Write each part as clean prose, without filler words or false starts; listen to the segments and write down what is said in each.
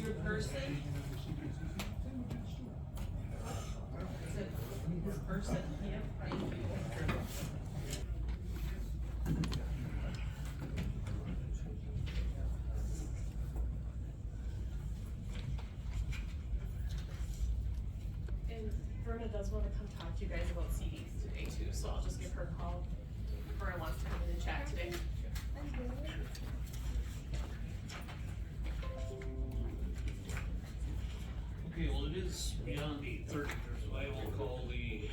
your person? Is it this person? Yep, thank you. And Verna does want to come talk to you guys about CDs today too, so I'll just give her a call. Verna wants to come in and chat today. Okay, well, it is beyond 8:30, so I will call the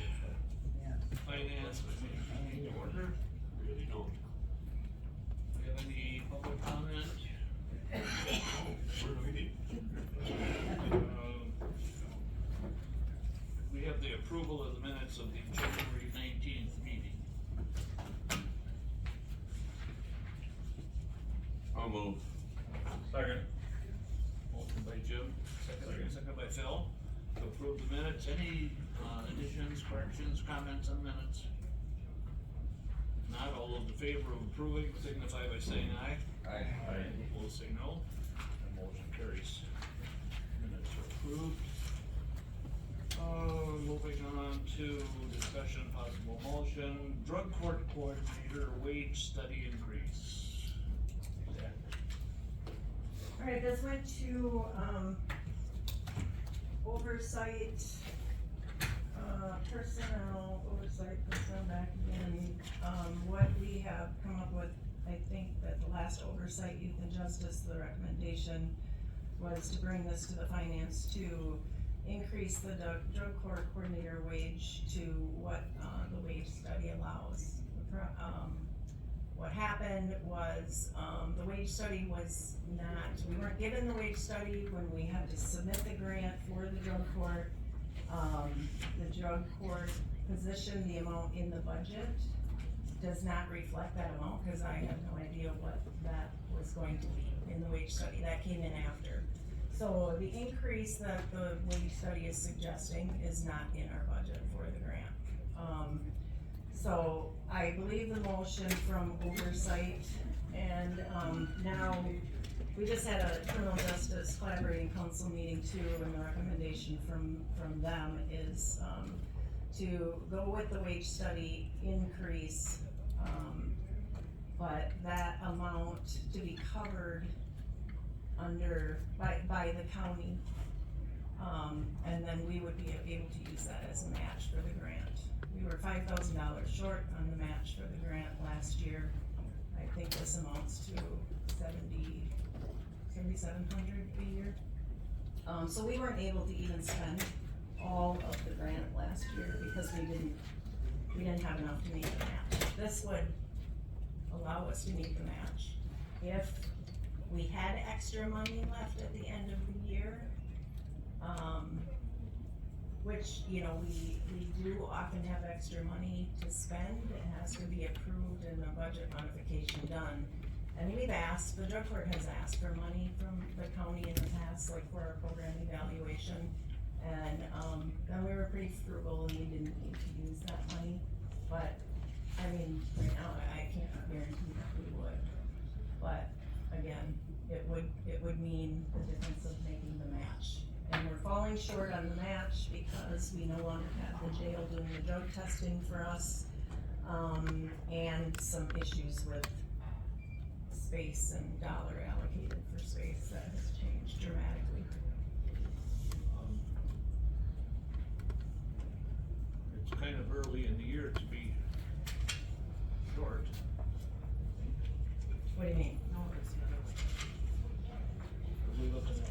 finance committee to order. Really don't. Do you have any public comment? We have the approval of the minutes of the January 19th meeting. I'll move. Second. Motion by Jim, second by Phil, to approve the minutes. Any additions, corrections, comments on the minutes? If not, all those in favor of approving signify by saying aye. Aye. Opposed, say no. And motion carries. Minutes are approved. Moving on to discussion, possible motion, drug court coordinator wage study increase. Alright, this went to, oversight, personnel back again. What we have come up with, I think that the last oversight, youth and justice, the recommendation was to bring this to the finance to increase the drug court coordinator wage to what, the wage study allows. What happened was, the wage study was not, we weren't given the wage study when we had to submit the grant for the drug court. The drug court position, the amount in the budget does not reflect that amount, cause I have no idea what that was going to be in the wage study, that came in after. So the increase that the wage study is suggesting is not in our budget for the grant. So I believe the motion from oversight and, now, we just had a criminal justice collaborating council meeting too, and the recommendation from them is, to go with the wage study increase, but that amount to be covered by the county. And then we would be able to use that as a match for the grant. We were $5,000 short on the match for the grant last year. I think this amounts to $7,700 a year. So we weren't able to even spend all of the grant last year because we didn't have enough to meet the match. This would allow us to meet the match. If we had extra money left at the end of the year, which, you know, we do often have extra money to spend. It has to be approved and a budget modification done. And we've asked, the drug court has asked for money from the county in the past, like for our program evaluation. And, then we were pretty frugal and we didn't need to use that money. But, I mean, right now, I can't guarantee that we would. But, again, it would mean the difference of making the match. And we're falling short on the match because we no longer have the jail doing the drug testing for us, and some issues with space and dollar allocated for space that has changed dramatically. It's kind of early in the year to be short. What do you mean? No, it's the other way. Are we looking at?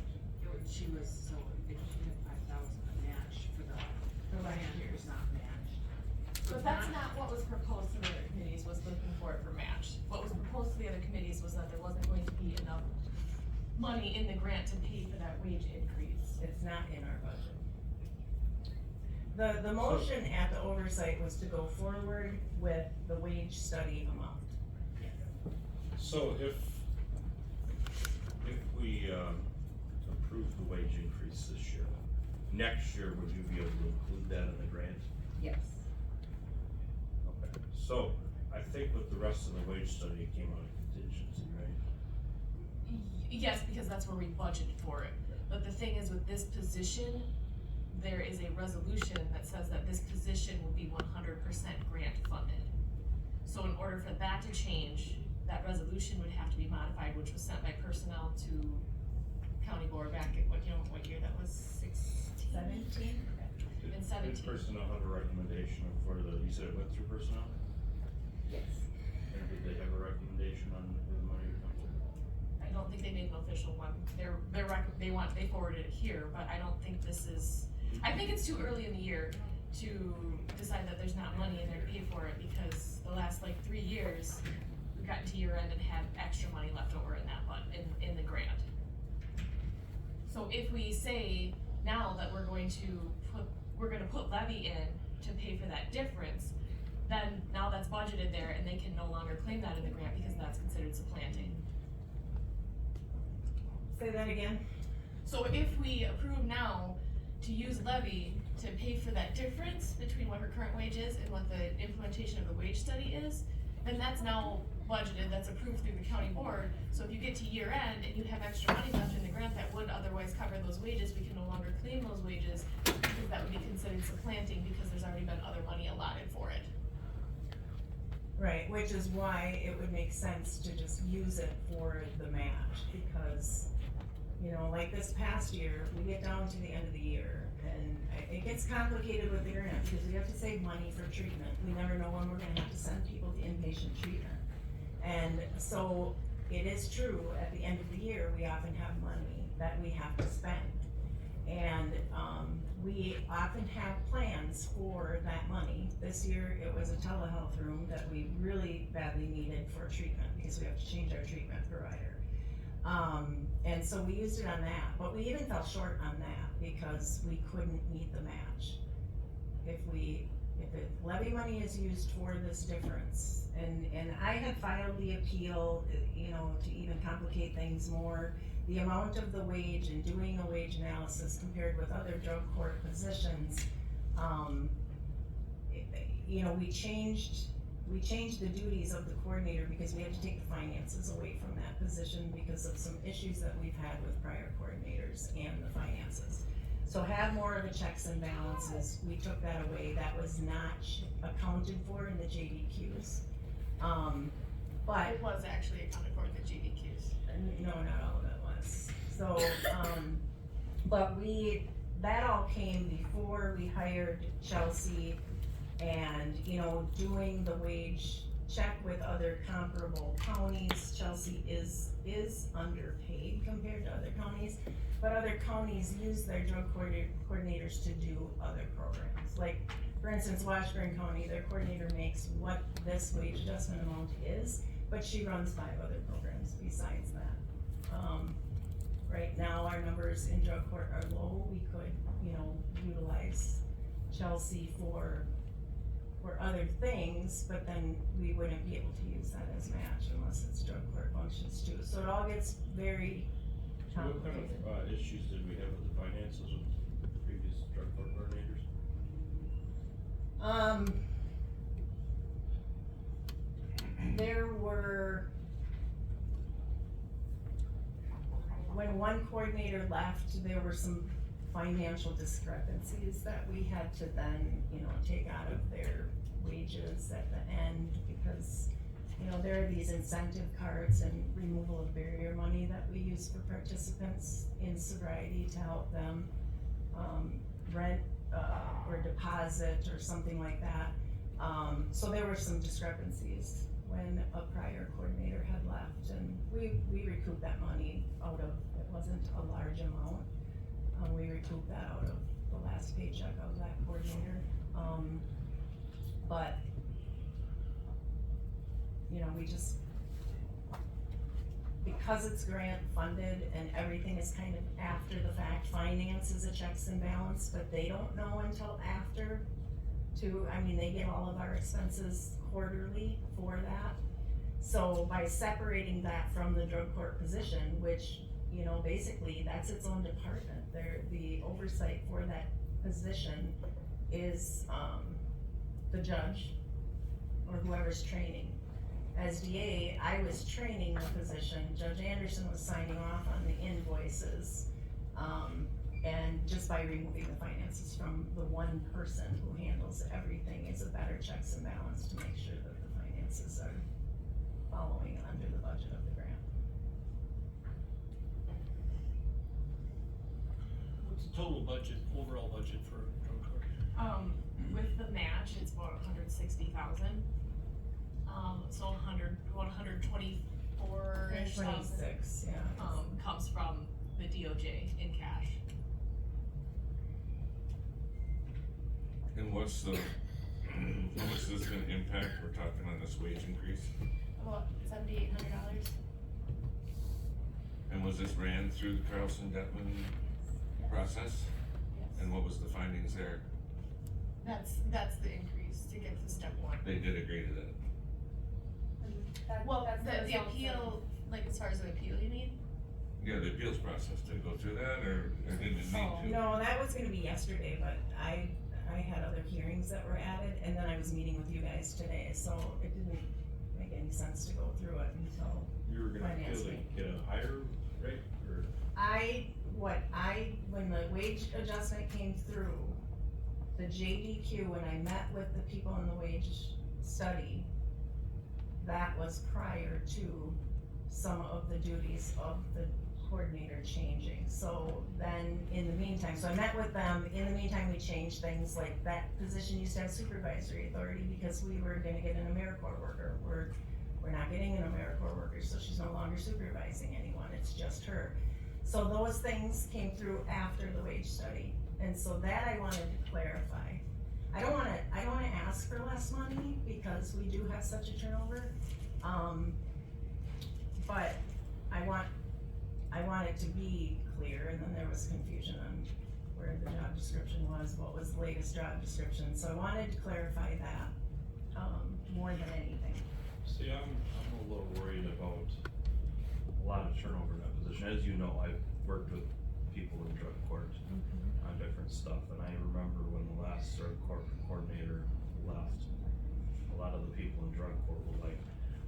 She was, so if she had 5,000 a match for the grant, it was not matched. But that's not what was proposed to the other committees, was looking for it for match. What was proposed to the other committees was that there wasn't going to be enough money in the grant to pay for that wage increase. It's not in our budget. The motion at the oversight was to go forward with the wage study amount. So if we, approve the wage increase this year, next year, would you be able to include that in the grant? Yes. Okay, so I think with the rest of the wage study, it came out of contingency, right? Yes, because that's where we budgeted for it. The the thing is with this position, there is a resolution that says that this position will be 100% grant funded. So in order for that to change, that resolution would have to be modified, which was sent by personnel to county board back at, what year that was, 16? 17? In Did 17. personnel have a recommendation for you said it went through personnel? Yes. And did they have a recommendation on where the money would come from? I don't think they made an official one. They forwarded it here, but I don't think this is, I think it's too early in the year to decide that there's not money in there to pay for it, because the last like 3 years, we've gotten to year end and had extra money left over in that in the grant. So if we say now that we're gonna put levy in to pay for that difference, then now that's budgeted there and they can no longer claim that in the grant because that's considered supplanting. Say that again? So if we approve now to use levy to pay for that difference between what her current wage is and what the implementation of the wage study is, then that's now budgeted, that's approved through the county board. So if you get to year end and you have extra money left in the grant that would otherwise cover those wages, we can no longer claim those wages because that would be considered supplanting because there's already been other money allotted for it. Right, which is why it would make sense to just use it for the match, because, you know, like this past year, we get down to the end of the year, and it gets complicated with the grant, because we have to save money for treatment. We never know when we're gonna have to send people to inpatient treatment. And so, it is true, at the end of the year, we often have money that we have to spend. And, we often have plans for that money. This year, it was a telehealth room that we really badly needed for treatment, because we have to change our treatment provider. And so we used it on that, but we even fell short on that because we couldn't meet the match. If levy money is used for this difference, and I had filed the appeal, you know, to even complicate things more, the amount of the wage and doing a wage analysis compared with other drug court positions, you know, we changed the duties of the coordinator because we had to take the finances away from that position because of some issues that we've had with prior coordinators and the finances. So have more of the checks and balances, we took that away, that was not accounted for in the JDQs. But It was actually accounted for in the GDQs. no, not all of it was. So, but that all came before we hired Chelsea, and, you know, doing the wage check with other comparable counties. Chelsea is underpaid compared to other counties, but other counties use their drug coordinators to do other programs. Like, for instance, Washburn County, their coordinator makes what this wage adjustment amount is, but she runs 5 other programs besides that. Right now, our numbers in drug court are low. We could, you know, utilize Chelsea for other things, but then we wouldn't be able to use that as match unless it's drug court functions too. So it all gets very So what complicated. kind of, issues did we have with the finances with the previous drug court coordinators? There were, when one coordinator left, there were some financial discrepancies that we had to then, you know, take out of their wages at the end, because, you know, there are these incentive cards and removal of barrier money that we use for participants in sobriety to help them, rent, or deposit or something like that. So there were some discrepancies when a prior coordinator had left, and we recouped that money out of, it wasn't a large amount. We recouped that out of the last paycheck of that coordinator. But, you know, we just, because it's grant funded and everything is kind of after the fact, finance is a checks and balance, but they don't know until after they get all of our expenses quarterly for that. So by separating that from the drug court position, which, you know, basically that's its own department, the oversight for that position is, the judge or whoever's training. As DA, I was training the position, Judge Anderson was signing off on the invoices. by removing the finances from the one person who handles everything, is a better checks and balance to make sure that the finances are following under the budget of the grant. What's the total budget, overall budget for drug court? With the match, it's about 160,000. So 124-ish thousand, 26, yeah. comes from the DOJ in cash. And what's the, how much is this gonna impact, we're talking on this wage increase? About $7,800. And was this ran through the Carlson-Detman process? Yes. And what was the findings there? That's the increase to get to step one. They did agree to that. Well, That's the results of- appeal, like as far as the appeal, you mean? Yeah, the appeals process, did it go through that, or did it need to? No, that was gonna be yesterday, but I had other hearings that were added, and then I was meeting with you guys today, so it didn't make any sense to go through it until You were gonna Finance appeal to week. get a higher rate, or? when the wage adjustment came through, the JDQ, when I met with the people in the wage study, that was prior to some of the duties of the coordinator changing. So then, in the meantime, so I met with them, in the meantime, we changed things, like that position used to have supervisory authority because we were gonna get an AmeriCorps worker. We're not getting an AmeriCorps worker, so she's no longer supervising anyone, it's just her. So those things came through after the wage study, and so that I wanted to clarify. I don't wanna ask for less money because we do have such a turnover. But I want it to be clear, and then there was confusion on where the job description was, what was the latest job description, so I wanted to clarify that, more than anything. See, I'm a little worried about a lot of turnover in that position. As you know, I've worked with people in drug court on different stuff, and I remember when the last drug court coordinator left, a lot of the people in drug court were like,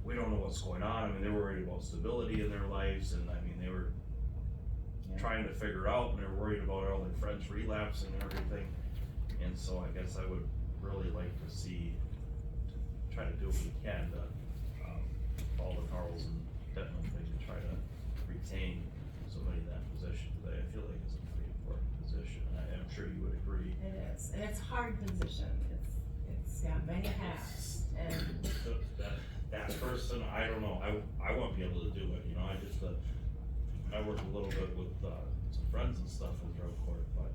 we don't know what's going on. I mean, they were worried about stability in their lives, and I mean, they were trying to figure out, and they were worried about all their friends relapsing and everything. And so I guess I would really like to see, try to do what we can to, follow the Carls and Detman thing to try to retain somebody in that position, because I feel like it's a pretty important position, and I'm sure you would agree. It is, and it's a hard position, it's got many hats, and That person, I don't know, I won't be able to do it, you know, I work a little bit with, some friends and stuff in drug court, but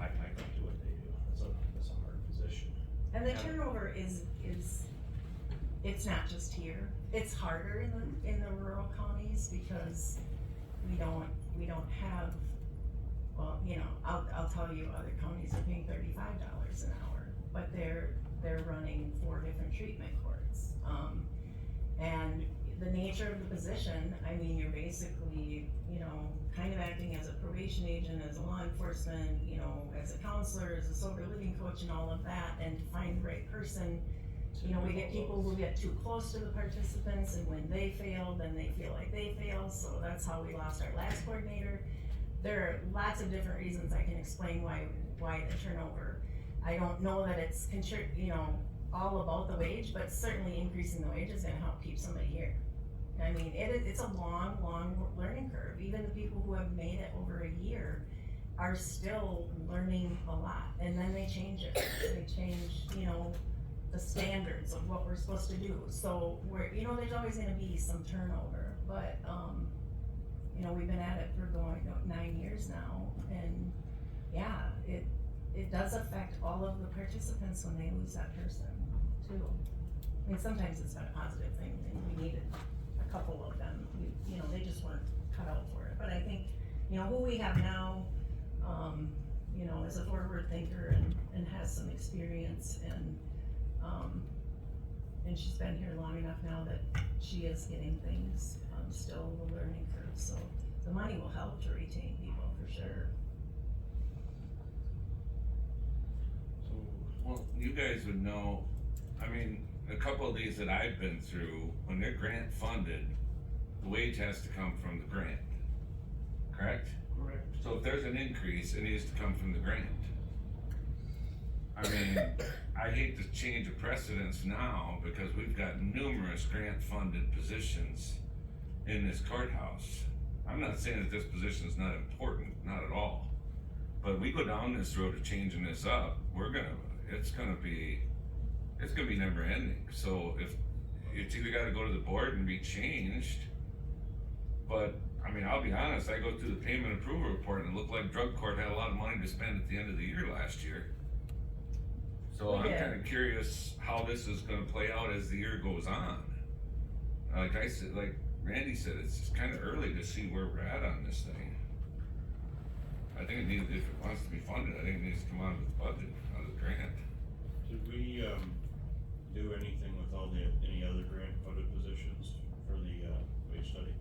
I can't do what they do, it's a hard position. And the turnover is, it's not just here, it's harder in the rural counties because we don't have, well, you know, I'll tell you, other counties are paying $35 an hour, but they're running 4 different treatment courts. And the nature of the position, I mean, you're basically, you know, kind of acting as a probation agent, as a law enforcement, you know, as a counselor, as a sober living coach and all of that, and to find the right person. You know, we get people who get too close to the participants, and when they fail, then they feel like they fail, so that's how we lost our last coordinator. There are lots of different reasons I can explain why the turnover. I don't know that it's all about the wage, but certainly increasing the wage is gonna help keep somebody here. I mean, it's a long learning curve. Even the people who have made it over a year are still learning a lot, and then they change it. They change, you know, the standards of what we're supposed to do. So there's always gonna be some turnover, but, you know, we've been at it for going 9 years now, and yeah, it does affect all of the participants when they lose that person too. I mean, sometimes it's been a positive thing, and we needed a couple of them, they just weren't cut out for it. But I think, who we have now, is a forward thinker and has some experience, and she's been here long enough now that she is getting things, still the learning curve, so the money will help to retain people for sure. So, well, you guys would know, I mean, a couple of these that I've been through, when they're grant funded, the wage has to come from the grant, correct? Correct. So if there's an increase, it needs to come from the grant. I mean, I hate to change a precedence now, because we've got numerous grant-funded positions in this courthouse. I'm not saying that this position is not important, not at all. But we go down this road of changing this up, it's gonna be never ending. So if, it's either gotta go to the board and be changed, but, I mean, I'll be honest, I go through the payment approval report and it looked like drug court had a lot of money to spend at the end of the year last year. So I'm Yeah. kinda curious how this is gonna play out as the year goes on. Like I said, like Randy said, it's just kinda early to see where we're at on this thing. I think it needs, if it wants to be funded, I think it needs to come out of the budget, out of the grant. Did we, do anything with any other grant funded positions for the, wage study?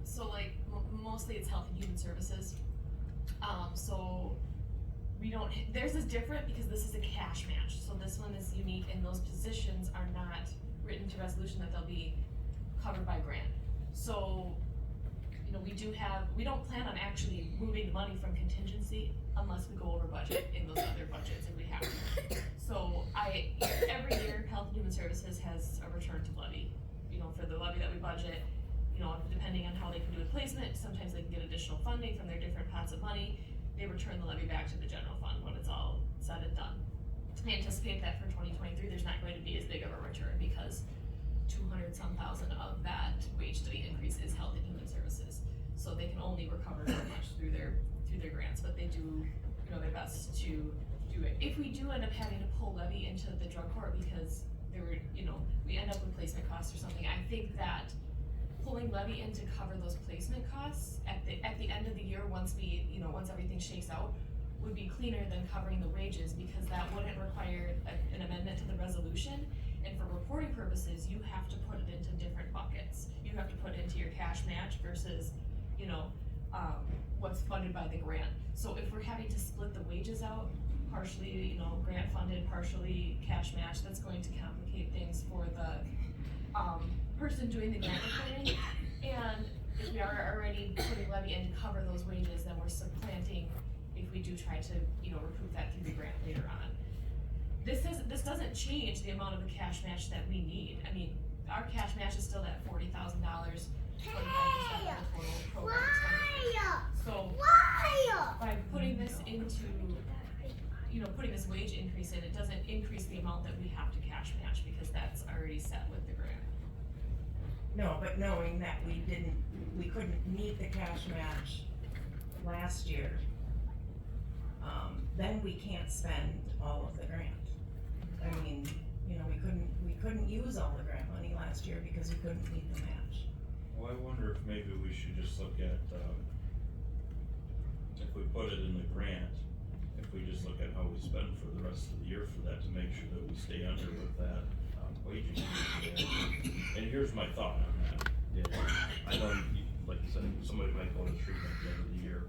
So like, mostly it's health and human services. So we don't, theirs is different because this is a cash match, so this one is unique, and those positions are not written to resolution that they'll be covered by grant. So, you know, we don't plan on actually moving the money from contingency unless we go over budget in those other budgets, and we have to. So every year, Health and Human Services has a return to levy, you know, for the levy that we budget. You know, depending on how they can do a placement, sometimes they can get additional funding from their different pots of money. They return the levy back to the general fund when it's all said and done. I anticipate that for 2023, there's not going to be as big of a return because 200-some thousand of that wage study increase is Health and Human Services. So they can only recover so much through their grants, but they do, you know, their best to do it. If we do end up having to pull levy into the drug court because we end up with placement costs or something, I think that pulling levy in to cover those placement costs at the end of the year, once everything shakes out, would be cleaner than covering the wages, because that wouldn't require an amendment to the resolution. And for reporting purposes, you have to put it into different buckets. You have to put into your cash match versus, what's funded by the grant. So if we're having to split the wages out, partially, grant funded, partially cash match, that's going to complicate things for the, person doing the grant reporting. And if we are already putting levy in to cover those wages, then we're supplanting if we do try to, recoup that through the grant later on. This doesn't change the amount of the cash match that we need. I mean, our cash match is still at $40,000, 25% of the total program expenditure. So, by putting this into, putting this wage increase in, it doesn't increase the amount that we have to cash match, because that's already set with the grant. No, but knowing that we couldn't meet the cash match last year, then we can't spend all of the grant. I mean, we couldn't use all the grant money last year because we couldn't meet the match. Well, I wonder if maybe we should just look at, if we put it in the grant, if we just look at how we spend for the rest of the year for that, to make sure that we stay under with that, wage increase. And here's my thought on that. Yeah, I know, like you said, somebody might go to treatment at the end of the year.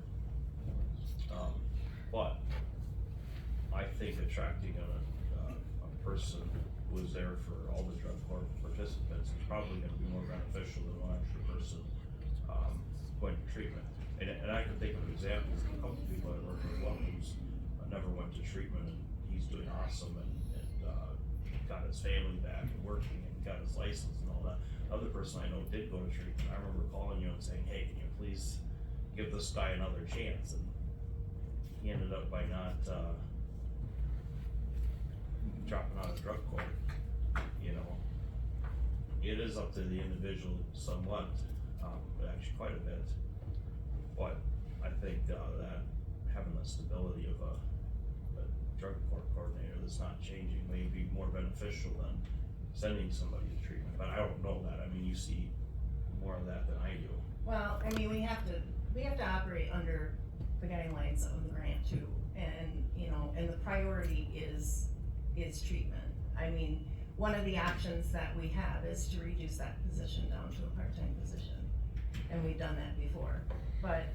But I think attracting a person who is there for all the drug court participants is probably gonna be more beneficial than one extra person, going to treatment. And I can think of examples of a couple of people I work with, one who's never went to treatment, and he's doing awesome, and got his family back and working and got his license and all that. Other person I know did go to treatment. I remember calling you and saying, hey, can you please give this guy another chance? And he ended up by not, dropping out of drug court. It is up to the individual somewhat, but actually quite a bit. But I think, that having the stability of a drug court coordinator that's not changing may be more beneficial than sending somebody to treatment, but I don't know that. I mean, you see more of that than I do. Well, I mean, we have to operate under the guidelines of the grant too, and, and the priority is treatment. I mean, one of the options that we have is to reduce that position down to a part-time position, and we've done that before. But,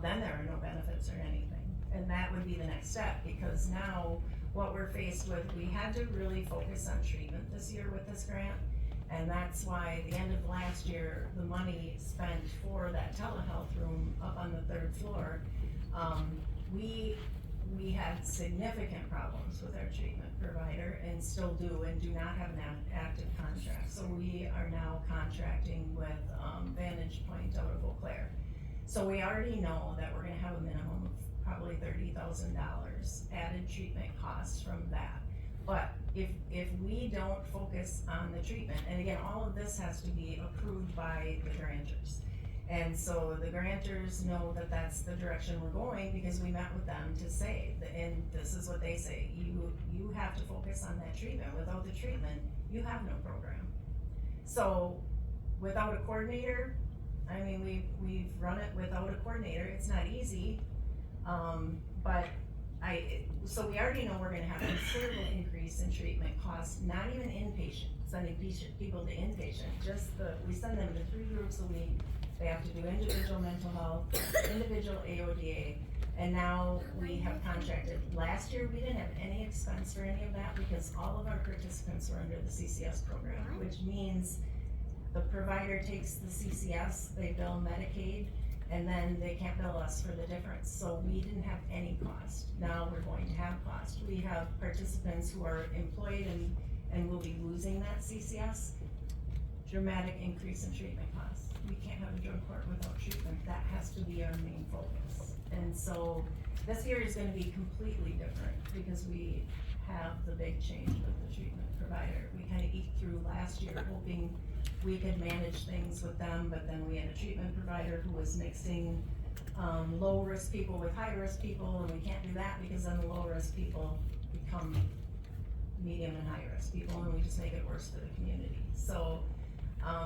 then there are no benefits or anything, and that would be the next step, because now what we're faced with, we had to really focus on treatment this year with this grant, and that's why at the end of last year, the money spent for that telehealth room third floor. We had significant problems with our treatment provider and still do, and do not have an active contract. So we are now contracting with, Vantage Point out of Eau Claire. So we already know that we're gonna have a minimum of probably $30,000 added treatment costs from that. But if we don't focus on the treatment, and again, all of this has to be approved by the grantors. And so the grantors know that that's the direction we're going, because we met with them to say, and this is what they say, you have to focus on that treatment. Without the treatment, you have no program. So without a coordinator, I mean, we've run it without a coordinator, it's not easy, but so we already know we're gonna have a considerable increase in treatment costs, not even inpatient, sending people to inpatient, we send them to 3 groups a week. They have to do individual mental health, individual AODA, and now we have contracted. Last year, we didn't have any expense for any of that because all of our participants were under the CCS program, which means the provider takes the CCS, they bill Medicaid, and then they can't bill us for the difference. So we didn't have any cost. Now we're going to have cost. We have participants who are employed and will be losing that CCS. Dramatic increase in treatment costs. We can't have a drug court without treatment. That has to be our main focus. And so this year is gonna be completely different because we have the big change with the treatment provider. We kinda eked through last year hoping we could manage things with them, but then we had a treatment provider who was mixing low-risk people with high-risk people, and we can't do that because then the low-risk people become medium and high-risk people, and we just make it worse for the community. So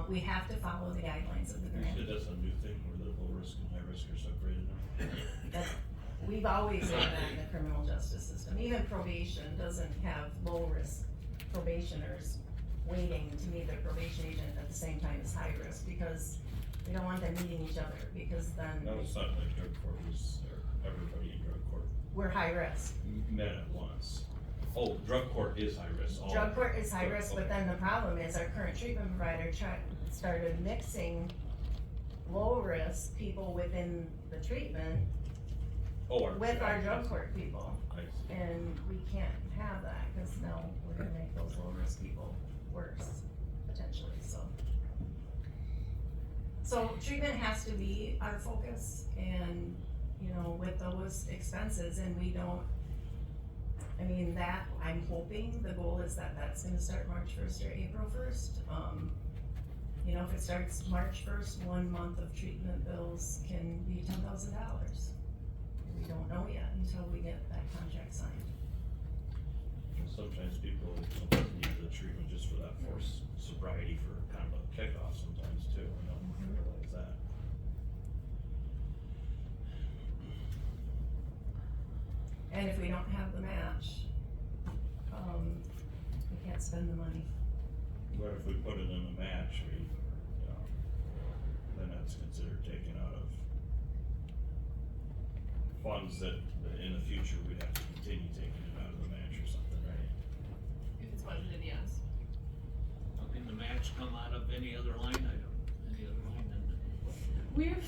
we have to follow the guidelines of the grant. You said that's a new thing where the low risk and high risk are separated now? We've always had that in the criminal justice system. Even probation doesn't have low-risk probationers waiting to meet their probation agent at the same time as high risk, because we don't want them meeting each other, because then No, it's not like drug court was, or everybody in drug court we're high risk. met at once. Oh, drug court is high risk. Oh. Drug court is high Drug- risk, but okay. then the problem is our current treatment provider started mixing low-risk people within the treatment Oh, with our drug court people. I see. And we can't have that, cause now we're gonna make those low-risk people worse, potentially, so. So treatment has to be our focus, and, you know, with those expenses, and we don't, I mean, that, I'm hoping, the goal is that that's gonna start March 1st or April 1st. You know, if it starts March 1st, 1 month of treatment bills can be $10,000. We don't know yet until we get that contract signed. And sometimes people need the treatment just for that forced sobriety for kind of a kickoff sometimes too, I don't realize that. And if we don't have the match, we can't spend the money. But if we put it in a match, we, you know, then that's considered taken out of funds that in the future we'd have to continue taking it out of the match or something, right? If it's budgeted, yes. How can the match come out of any other line item, any other line than? We've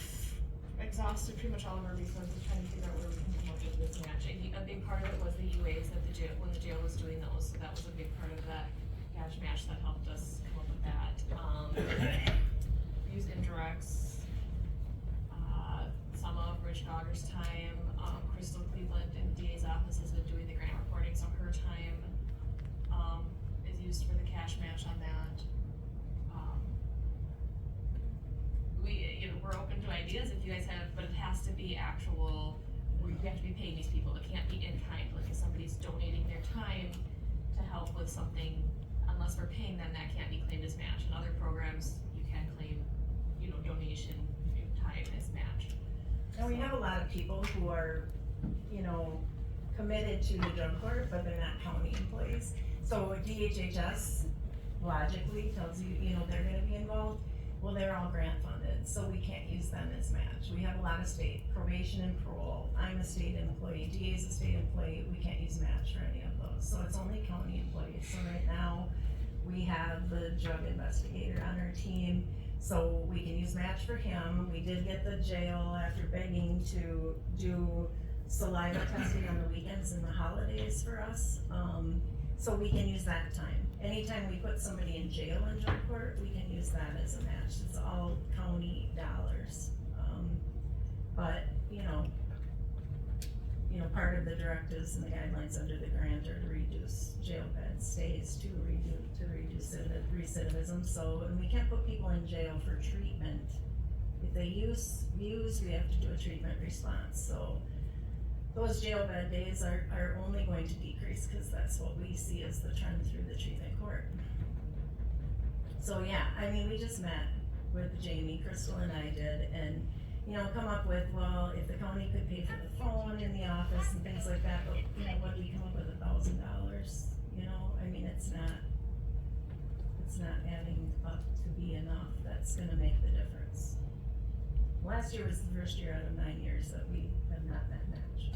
exhausted pretty much all of our resources trying to figure out where we can come up with this match. A big part of it was the UAs that the jail, when the jail was doing those, so that was a big part of that cash match that helped us come up with that. We use indirects, some of Rich Gogger's time, Crystal Cleveland in the DA's office has been doing the grant reporting, so her time, is used for the cash match on that. We're open to ideas if you guys have, but it has to be actual, we have to be paying these people, it can't be in kind, like if somebody's donating their time to help with something, unless we're paying them, that can't be claimed as match. In other programs, you can claim, donation, time as match. And we have a lot of people who are, committed to the drug court, but they're not county employees. So DHHS logically tells you, they're gonna be involved. Well, they're all grant funded, so we can't use them as match. We have a lot of state probation and parole. I'm a state employee, DA's a state employee, we can't use match for any of those. So it's only county employees. So right now, we have the drug investigator on our team. So we can use match for him. We did get the jail after begging to do saliva testing on the weekends and the holidays for us. So we can use that time. Anytime we put somebody in jail in drug court, we can use that as a match. It's all county dollars. But, part of the directives and the guidelines under the grant are to reduce jail bed stays to reduce recidivism. So, and we can't put people in jail for treatment. If they use, we have to do a treatment response. So those jail bed days are only going to decrease because that's what we see as the trend through the treatment court. So yeah, we just met with Jamie, Crystal and I did, and come up with, well, if the county could pay for the phone in the office and things like that, but, what do we come up with, $1,000? It's not adding up to be enough. That's gonna make the difference. Last year was the first year out of 9 years that we have not met match.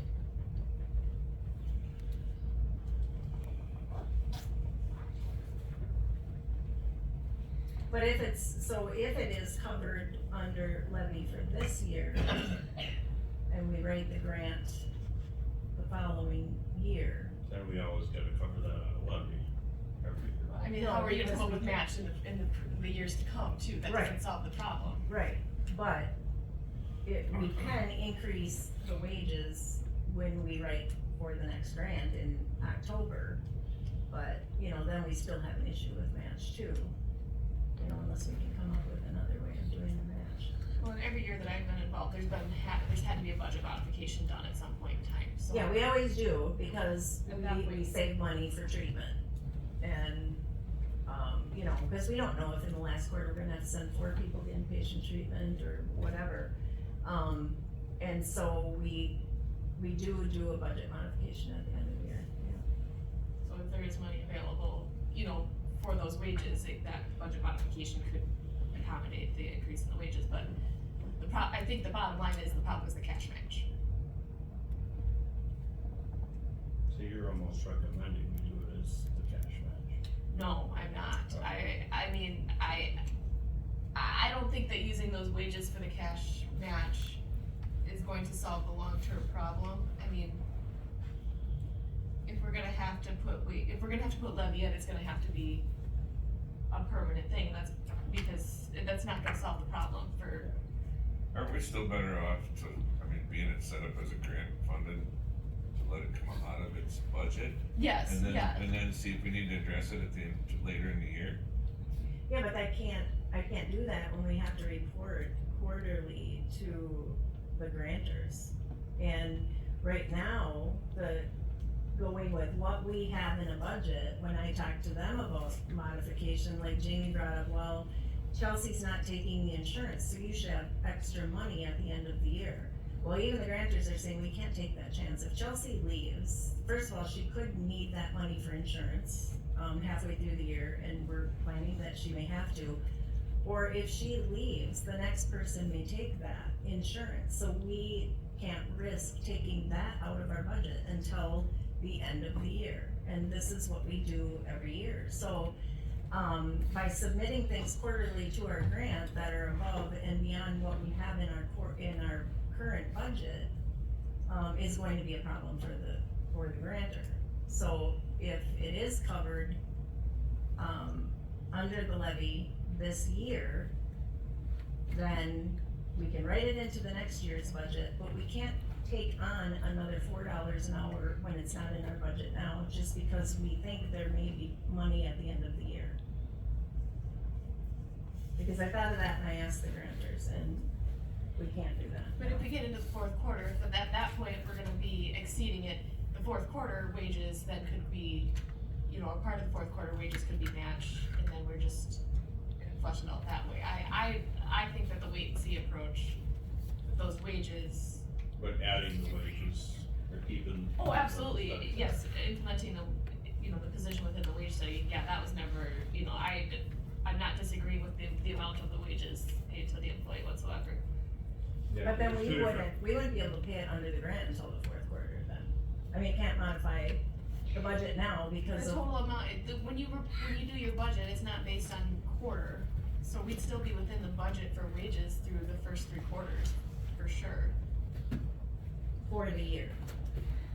But if it is covered under levy for this year, and we write the grant the following year. Then we always gotta cover that out of levy every year. No, how are you gonna because come up we with can- match in the years to come too? That Right. doesn't solve the problem. Right, but we can increase the wages when we write for the next grant in October. But, then we still have an issue with match too, unless we can come up with another way of doing the match. Well, and every year that I've been involved, there's had to be a budget modification done at some point in time, so. Yeah, we always do, because At that we point- save money for treatment. And, because we don't know if in the last quarter we're gonna have to send 4 people to inpatient treatment or whatever. And so we do a budget modification at the end of the year, yeah. So if there is money available, for those wages, that budget modification could accommodate the increase in the wages, but I think the bottom line is, the problem is the cash match. So you're almost recommending we do it as the cash match. No, I'm not. I don't think that using those wages for the cash match is going to solve the long-term problem. If we're gonna have to put levy in, it's gonna have to be a permanent thing, because that's not gonna solve the problem for. Aren't we still better off being it set up as a grant funded, to let it come out of its budget? Yes, And then, yeah. and then see if we need to address it later in the year? Yeah, but I can't do that when we have to report quarterly to the grantors. And right now, going with what we have in a budget, when I talk to them about modification, like Jamie brought up, well, Chelsea's not taking the insurance, so you should have extra money at the end of the year. Well, even the grantors are saying we can't take that chance. If Chelsea leaves, first of all, she could need that money for insurance, halfway through the year, and we're planning that she may have to. Or if she leaves, the next person may take that insurance, so we can't risk taking that out of our budget until the end of the year. And this is what we do every year. So, by submitting things quarterly to our grant that are above and beyond what we have in our current budget, is going to be a problem for the grantor. So if it is covered, under the levy this year, then we can write it into the next year's budget, but we can't take on another $4 an hour when it's not in our budget now, just because we think there may be money at the end of the year. Because I thought of that and I asked the grantors, and we can't do that. But if we get into the fourth quarter, if at that point, if we're gonna be exceeding it, the fourth quarter wages then could be, a part of the fourth quarter wages could be matched, and then we're just gonna flush it out that way. I think that the wait and see approach with those wages. But adding the wages or keeping. Oh, absolutely, yes, implementing the position within the wage study, yeah, that was never, I'm not disagreeing with the amount of the wages paid to the employee whatsoever. Yeah, But then there's we two different- wouldn't be able to pay it under the grant until the fourth quarter then. You can't modify the budget now because The of, total amount, when you do your budget, it's not based on quarter, So we'd still be within the budget for wages through the first 3 quarters, for sure. For the year.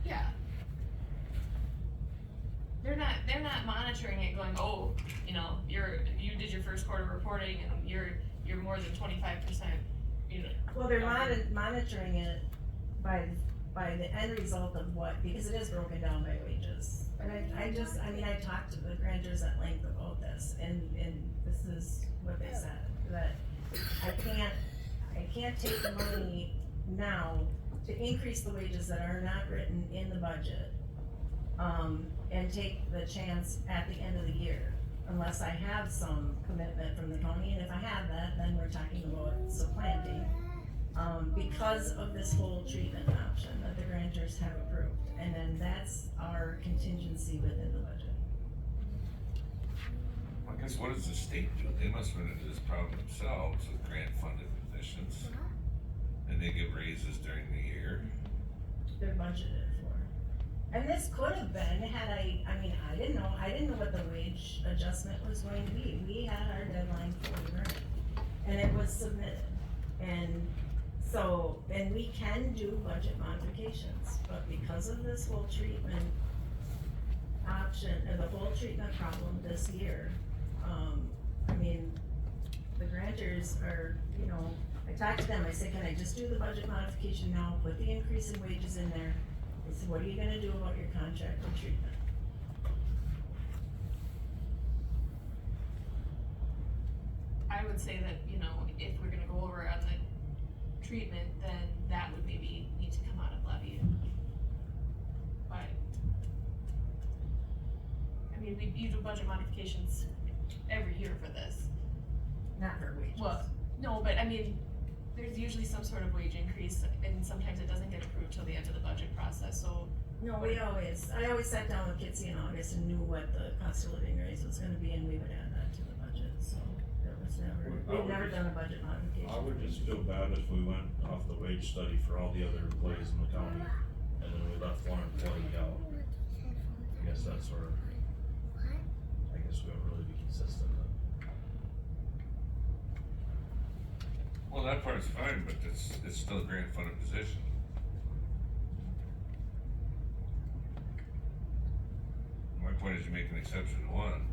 Yeah. They're not monitoring it going, oh, you know, you did your first quarter reporting and you're more than 25%, you know. Well, they're monitoring it by the end result of what, because it is broken down by wages. And I talked to the grantors at length about this, and this is what they said, that I can't take the money now to increase the wages that are not written in the budget, and take the chance at the end of the year, unless I have some commitment from the county, and if I have that, then we're talking about supplanting, because of this whole treatment option that the grantors have approved, and then that's our contingency within the budget. I guess what does the state do? They must run into this problem themselves with grant funded positions. And they give raises during the year. They're budgeted for. And this could have been, I didn't know what the wage adjustment was going to be. We had our deadline for the grant, and it was submitted. And so, and we can do budget modifications, but because of this whole treatment option, the whole treatment problem this year, the grantors are, I talked to them, I said, can I just do the budget modification now, put the increase in wages in there? They said, what are you gonna do about your contract and treatment? I would say that, if we're gonna go over on the treatment, then that would maybe need to come out of levy. But, you do budget modifications every year for this. Not for wages. Well, no, but there's usually some sort of wage increase, and sometimes it doesn't get approved till the end of the budget process, so. No, I always sat down with Kitsy in August and knew what the cost of living raise was gonna be, and we would add that to the budget, so there was we've never done a budget modification. I would just feel bad if we went off the wage study for all the other employees in the county, and then we left one employee out. I guess that's where, I guess we don't really be consistent then. Well, that part's fine, but it's still a grant funded position. My point is you make an exception to one.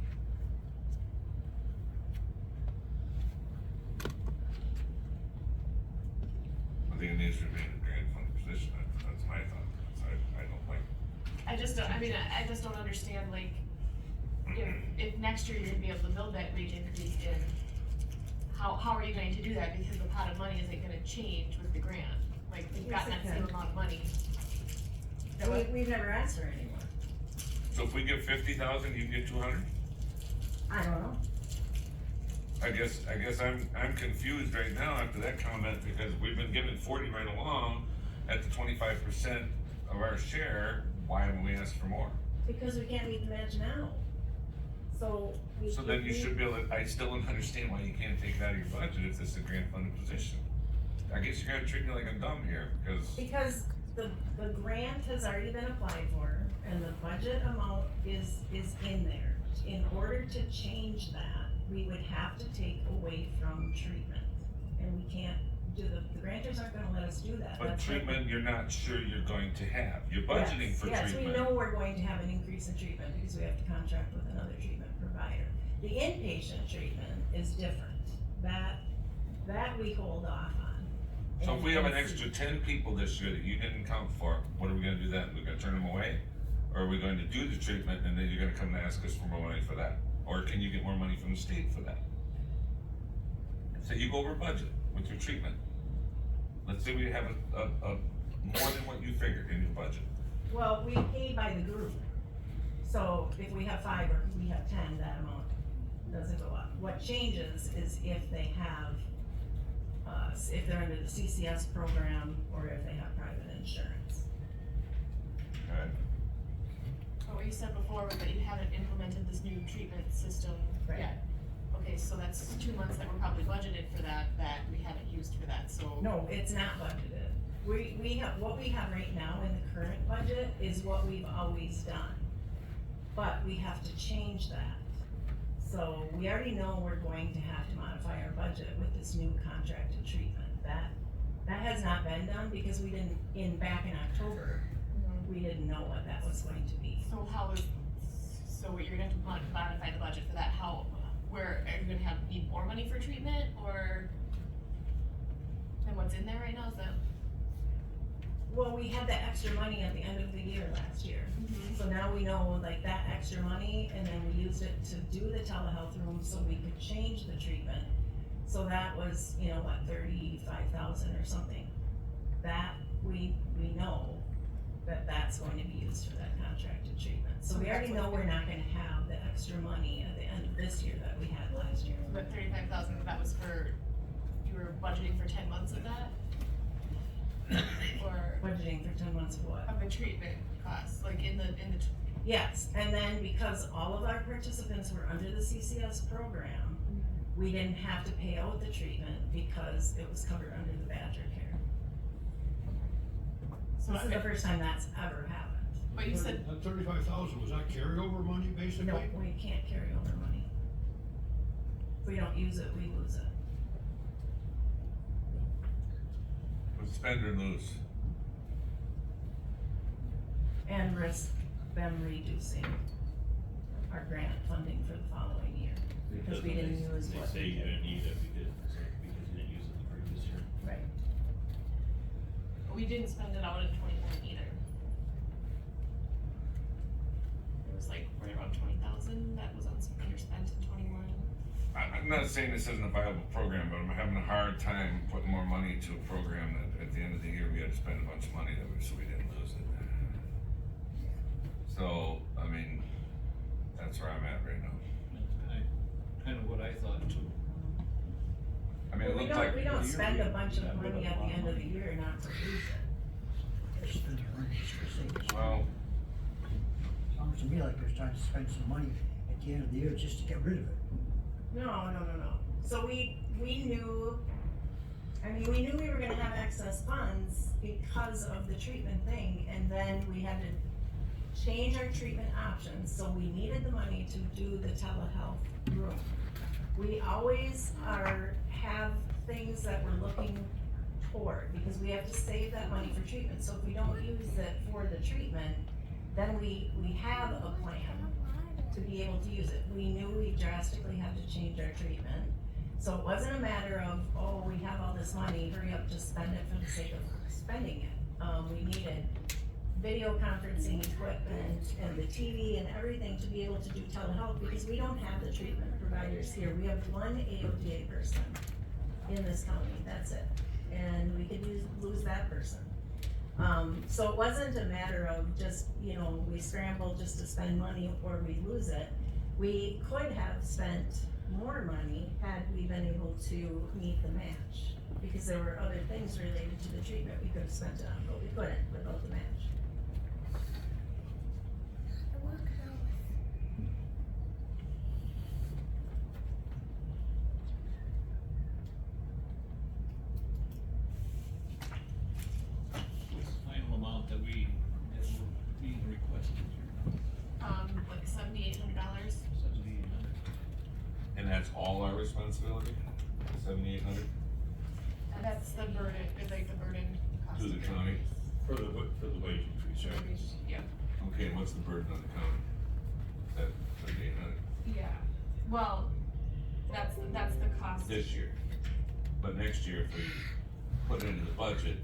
I think it needs to remain a grant funded position, that's my thought, I don't like. I just don't understand, if next year you're gonna be able to build that wage increase in, how are you going to do that, because the pot of money isn't gonna change with the grant, we've gotten that same amount of money. We've never asked for any more. So if we give 50,000, you get 200? I don't know. I guess I'm confused right now after that comment, because we've been given 40 right along at the 25% of our share. Why haven't we asked for more? Because we can't meet the match now. So Then you should be able to, I still don't understand why you can't take that out of your budget if this is a grant funded position. I guess you're gonna treat me like a dumb here, Because the grant has already been applied for, and the budget amount is in there. In order to change that, we would have to take away from treatment, and we can't do the grantors aren't gonna let us do that. but That's what- treatment, you're not sure you're going to have. You're budgeting for Yes, we treatment. know we're going to have an increase in treatment because we have to contract with another treatment provider. The inpatient treatment is different. That we hold off on. So if we have an And extra 10 people this year that you didn't count for, what are we gonna do then? We're gonna turn them away? Or are we going to do the treatment and then you're gonna come and ask us for more money for that? Or can you get more money from the state for that? So you go over budget with your treatment. Let's say we have a more than what you figured in your budget. Well, we pay by the group. So if we have 5 or we have 10, that amount doesn't go up. What changes is if they have, if they're under the CCS program or if they have private insurance. Okay. What you said before was that you haven't implemented this new treatment system Right. yet. Okay, so that's 2 months that were probably budgeted for that we haven't used for that, so. No, it's not budgeted. We have, what we have right now in the current budget is what we've always done. But we have to change that. So we already know we're going to have to modify our budget with this new contracted treatment. That has not been done because we didn't, back in October, we didn't know what that was going to be. So so you're gonna have to modify the budget for that, where, are you gonna need more money for treatment, or than what's in there right now, is that? Well, we had that extra money at the end of the year last year. So now we know like that extra money, and then we used it to do the telehealth room so we could change the treatment. So that was, you know, what, 35,000 or something. That, we know that that's going to be used for that contracted treatment. So we already know we're not gonna have the extra money at the end of this year that we had last year. But 35,000, that was you were budgeting for 10 months of that? Or Budgeting for 10 months of what? of the treatment costs, like in the, Yes, and then because all of our participants were under the CCS program, we didn't have to pay out the treatment because it was covered under the Badger Care. so, This is the first time that's ever happened. but you said, That 35,000, was that carryover money basically? No, we can't carry over money. If we don't use it, we lose it. Spend or lose. And risk them reducing our grant funding for the following year. Because we didn't use They what say we you did. didn't need it because you didn't use it the previous year. Right. we didn't spend it out in 21 either. It was like right around 20,000 that was underspent in 21. I'm not saying this isn't a viable program, but I'm having a hard time putting more money to a program that at the end of the year, we had to spend a bunch of money so we didn't lose it. So, I mean, that's where I'm at right now. That's kind of what I thought too. I mean, it Well, looked like. we don't spend a bunch of money at the end of the year and not to lose it. Well, Sounds to me like they're trying to spend some money at the end of the year just to get rid of it. No. So we knew, we knew we were gonna have excess funds because of the treatment thing, and then we had to change our treatment options, so we needed the money to do the telehealth room. We always have things that we're looking toward, because we have to save that money for treatment, so if we don't use it for the treatment, then we have a plan to be able to use it. We knew we drastically had to change our treatment. So it wasn't a matter of, oh, we have all this money, hurry up, just spend it for the sake of spending it. We needed video conferencing equipment and the TV and everything to be able to do telehealth, because we don't have the treatment providers here. We have one AODA person in this county, that's it. And we could lose that person. So it wasn't a matter of just, we scramble just to spend money or we lose it. We could have spent more money had we been able to meet the match, because there were other things related to the treatment we could have spent it on, but we couldn't without the match. Final amount that we requested here, Like $7,800. 7,800. and that's all our responsibility, 7,800 That's the burden, it's like the burden cost. to the of it. county? For the wage increase, right? Yeah, Okay, and what's the burden on the county? That 7,800 yeah, well, that's the cost. this year, but next year, if we put it into the budget,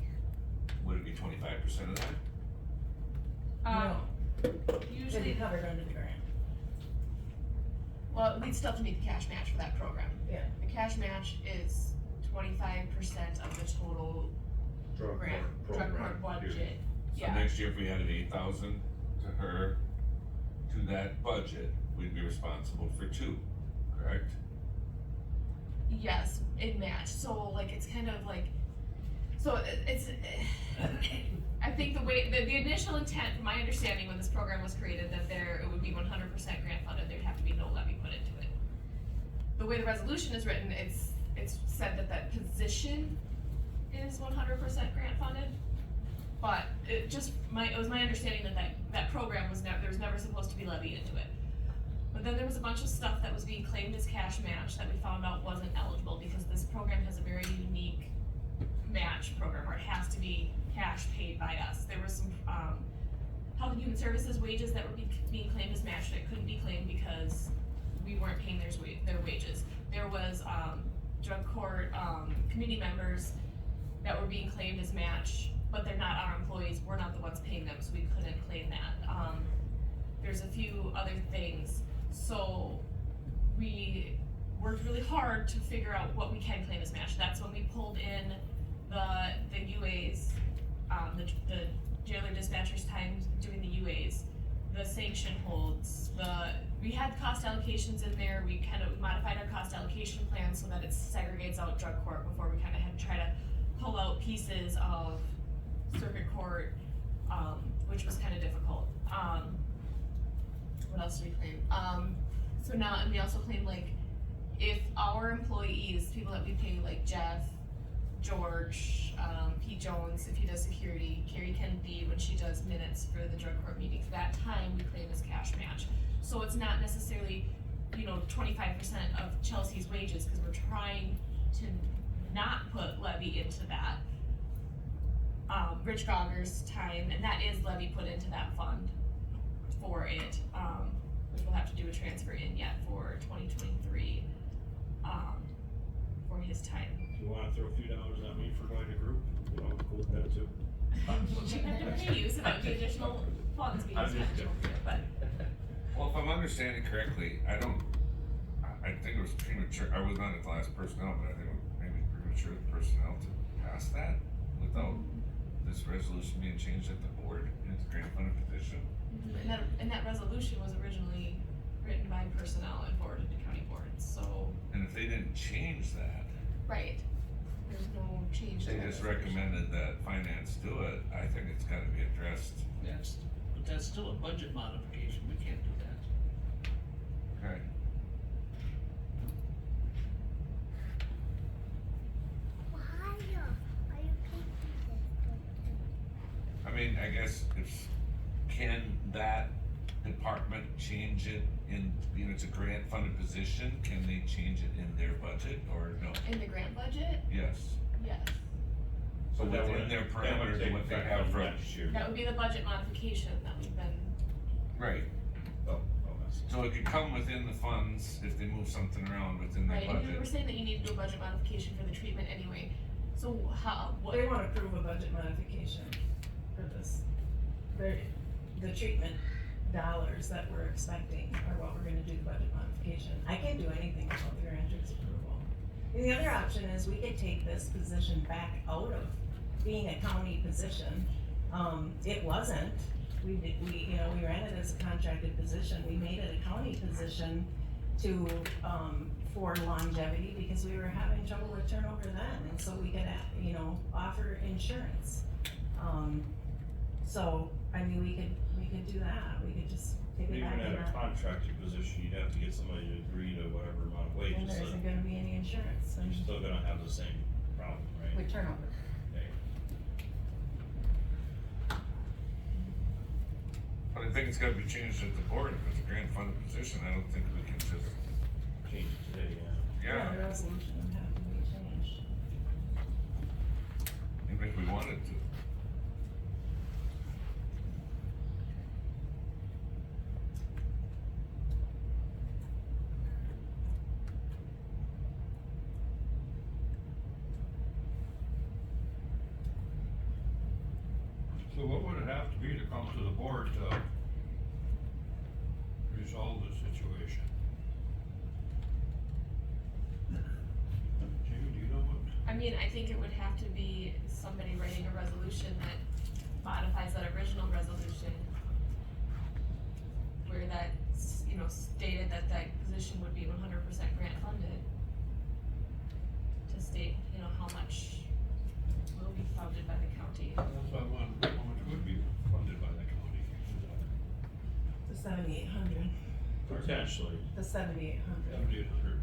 would it be 25% of that? Um, It'd be usually, covered under the grant. well, we'd still have to meet the cash match for that program. Yeah. The cash match is 25% of the total grant, drug court budget, So yeah. next year, if we added 8,000 to her, to that budget, we'd be responsible for 2, correct? Yes, in match, so like, it's kind of like, so it's, I think the initial intent, from my understanding when this program was created, that it would be 100% grant funded, there'd have to be no levy put into it. The way the resolution is written, it's said that position is 100% grant funded, but it was my understanding that program there was never supposed to be levied into it. But then there was a bunch of stuff that was being claimed as cash match that we found out wasn't eligible because this program has a very unique match program where it has to be cash paid by us. There was some, Health and Human Services wages that were being claimed as match that couldn't be claimed because we weren't paying their wages. There was, drug court, committee members that were being claimed as match, but they're not our employees, we're not the ones paying them, so we couldn't claim that. There's a few other things, so we worked really hard to figure out what we can claim as match. That's when we pulled in the UAs, the jailer dispatcher's time doing the UAs, the sanction holds, we had cost allocations in there, we kind of modified our cost allocation plan so that it segregates out drug court before we kind of had to try to pull out pieces of circuit court, which was kind of difficult. What else did we claim? So now, and we also claim like, if our employees, people that we pay like Jeff, George, Pete Jones, if he does security, Carrie Kennedy, when she does minutes for the drug court meetings, that time we claim as cash match. So it's not necessarily, 25% of Chelsea's wages, cause we're trying to not put levy into that. Rich Gogger's time, and that is levy put into that fund for it, which we'll have to do a transfer in yet for 2023, for his time. If you wanna throw a few dollars at me for going to group, I'm cool with that too. She had to pay you, so that would be additional funds being I'm spent just over here, but. Well, if I'm understanding correctly, I think it was premature, I was not at the last personnel, but I think it was maybe premature of personnel to pass that without this resolution being changed at the board in its grant funded position. And that resolution was originally written by personnel and forwarded to county boards, so. And if they didn't change that, Right. There's no change. to they that just resolution. recommended that finance do it, I think it's gotta be addressed. But that's still a budget modification, we can't do that. Okay. I mean, I guess can that department change it in, it's a grant funded position, can they change it in their budget or no? In the grant budget, Yes, yes. so That within would- their that would parameters take of what they effect have on for, next year. That would be the budget modification that we've been, right, Oh, that's. so it could come within the funds if they move something around within their right, and you were budget. saying that you need to do a budget modification for the treatment anyway, so what? They wanna approve a budget modification for this. The treatment dollars that we're expecting are what we're gonna do the budget modification. I can't do anything without the grantor's approval. And the other option is we could take this position back out of being a county position. It wasn't, we ran it as a contracted position, we made it a county position to, for longevity, because we were having trouble with turnover then, and so we could, offer insurance. So, I mean, we could do that, we could just take it Even back at in a that, contracted position, you'd have to get somebody to agree to whatever amount of and wages, there so isn't gonna be any insurance, you're and still gonna have the same problem, right? with turnover. Okay. But I think it's gotta be changed at the board, if it's a grant funded position, I don't think we can just, Change it today, yeah. The resolution would have to be changed. even if we wanted to. So what would it have to be to come to the board to resolve the situation? Jamie, do you know what? I mean, I think it would have to be somebody writing a resolution that modifies that original resolution where that, stated that that position would be 100% grant funded. To state, how much will be funded by the county. That's what I want, how much would be funded by the county? The 7,800, Potentially. the 7,800. 7,800.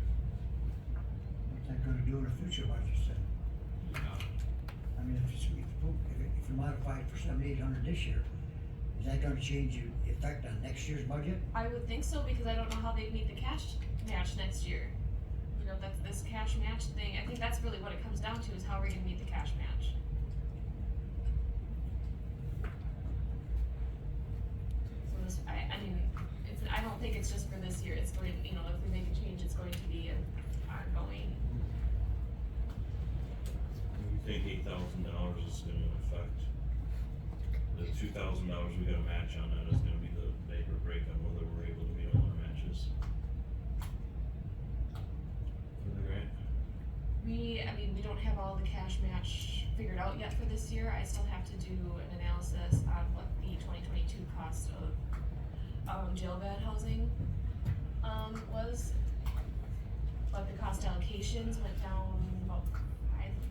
What's that gonna do in the future, like you said? Yeah. I mean, if you modify it for 7,800 this year, is Is that gonna change the effect on next year's budget? I would think so, because I don't know how they'd meet the cash match next year. You know, that's this cash match thing, I think that's really what it comes down to, is how we're gonna meet the cash match. So this, I mean, it's, I don't think it's just for this year, it's going, you know, if we make a change, it's going to be an ongoing. You think $8,000 is gonna affect, the $2,000 we got a match on that is gonna be the make or break on whether we're able to meet all our matches? For the grant? I mean, we don't have all the cash match figured out yet for this year, I still have to do an analysis on what the 2022 cost of, jail bed housing, was. But the cost allocations went down about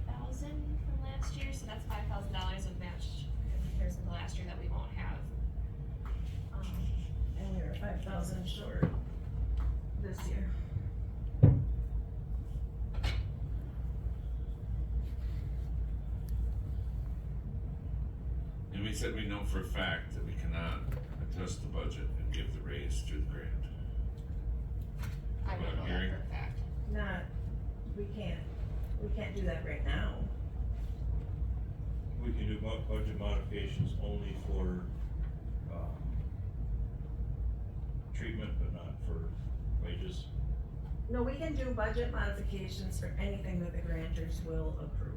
5,000 from last year, so that's $5,000 of match in comparison to last year that we won't have. And we were 5,000 short this year. And we said we know for a fact that we cannot adjust the budget and give the raise through the grant. I What don't I'm know that hearing. for a fact. We can't do that right now. We can do budget modifications only for, treatment, but not for wages. No, we can do budget modifications for anything that the grantors will approve.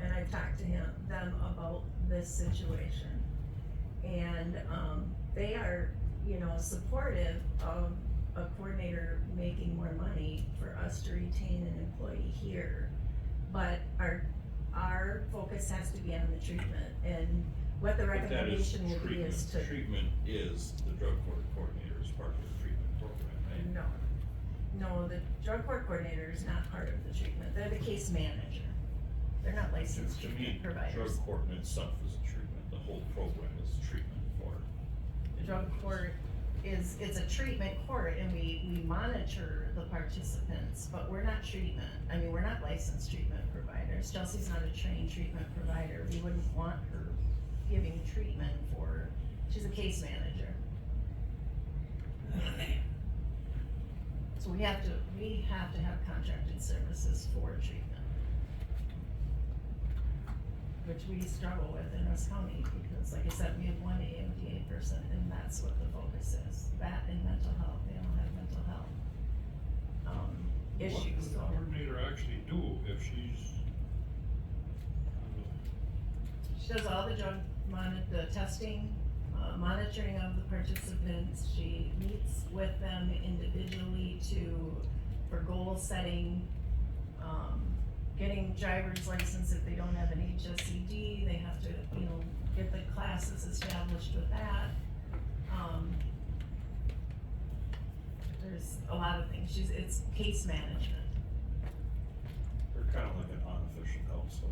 And I talked to them about this situation. And, they are, you know, supportive of a coordinator making more money for us to retain an employee here. But our focus has to be on the treatment, and what the But that is recommendation will be is to. treatment is the drug court coordinator is part of the treatment program, right? No, the drug court coordinator is not part of the treatment, they're the case manager. They're not licensed To me, treatment providers. drug court in itself is a treatment, the whole program is treatment for. Drug court it's a treatment court, and we monitor the participants, but we're not treatment. I mean, we're not licensed treatment providers. Chelsea's not a trained treatment provider. We wouldn't want her giving treatment she's a case manager. So we have to have contracted services for treatment. Which we struggle with in Rusk County, because like I said, we have one AMDA person, and that's what the focus is, that and mental health, they don't have mental health, issues. What does the coordinator actually do if she's? She does all the drug the testing, monitoring of the participants, she meets with them individually for goal setting, getting driver's license if they don't have an HSCD, they have to, you know, get the classes established with that. There's a lot of things, it's case management. They're kind of like an unofficial counselor,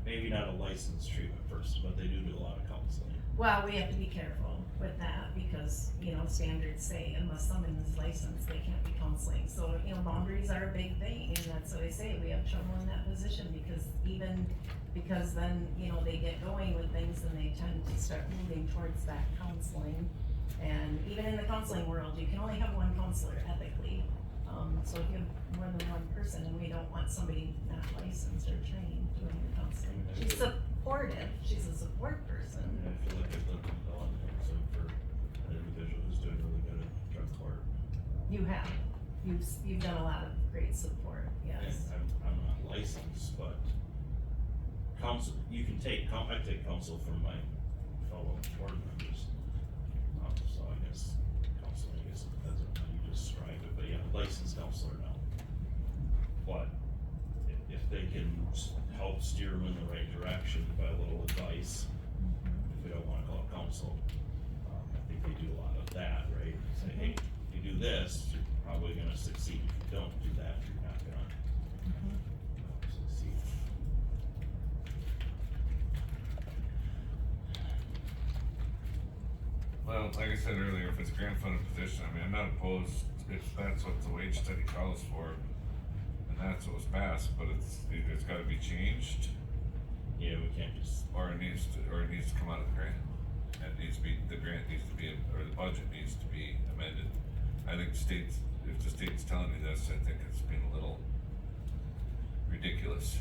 maybe not a licensed treatment person, but they do a lot of counseling. Well, we have to be careful with that, because, you know, standards say unless someone is licensed, they can't be counseling. So, you know, boundaries are a big thing, and that's what I say, we have trouble in that position, because then, you know, they get going with things and they tend to start moving towards that counseling. And even in the counseling world, you can only have one counselor ethically. So if you have more than one person, and we don't want somebody not licensed or trained doing the counseling. She's supportive, she's a support person. I mean, I feel like I've done a lot of counseling for an individual who's doing really good at drug court. You have, you've done a lot of great support, yes. And I'm not licensed, but counsel, I take counsel from my fellow board members. So I guess counseling, it depends on how you describe it, but yeah, licensed counselor now. But if they can help steer them in the right direction by a little advice, if we don't wanna call it counsel, I think they do a lot of that, right? Say, hey, if you do this, you're probably gonna succeed. If you don't do that, you're not gonna succeed. Well, like I said earlier, if it's a grant funded position, I mean, I'm not opposed if that's what the wage study calls for, and that's what was passed, but it's gotta be changed. Yeah, we can't just, Or it needs to come out of the grant. The grant needs to be, or the budget needs to be amended. I think if the state's telling you this, I think it's been a little ridiculous.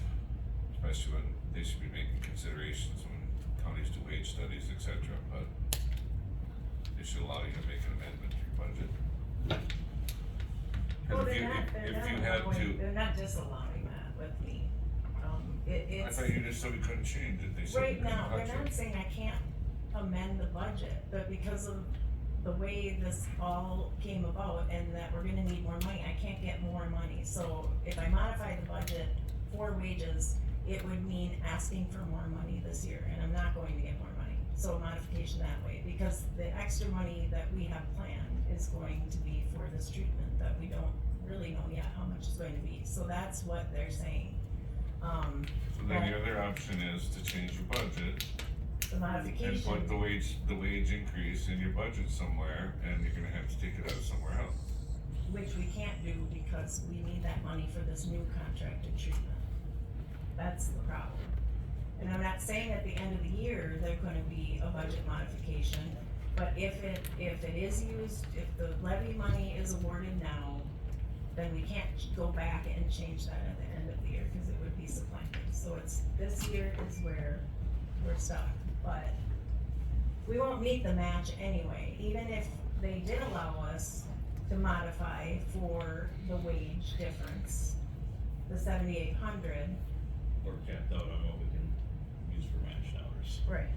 Especially when they should be making considerations when counties do wage studies, et cetera, but they should allow you to make an amendment to your budget. 'Cause Well, if you had to, they're not disallowing that with me. I It's, thought you just said we couldn't change it, they said we right couldn't now, touch they're not it. saying I can't amend the budget, but because of the way this all came about and that we're gonna need more money, I can't get more money. So if I modify the budget for wages, it would mean asking for more money this year, and I'm not going to get more money. So a modification that way, because the extra money that we have planned is going to be for this treatment that we don't really know yet how much it's going to be. So that's what they're saying. So then the other option is to change your budget The and modification. put the wage increase in your budget somewhere, and you're gonna have to take it out of somewhere else. Which we can't do because we need that money for this new contracted treatment. That's the problem. And I'm not saying at the end of the year, there's gonna be a budget modification, but if it is used, if the levy money is awarded now, then we can't go back and change that at the end of the year, cause it would be supplanted. So this year is where we're stuck, but we won't meet the match anyway, even if they did allow us to modify for the wage difference, the 7,800. we're capped out on what we can use for matched hours. Right.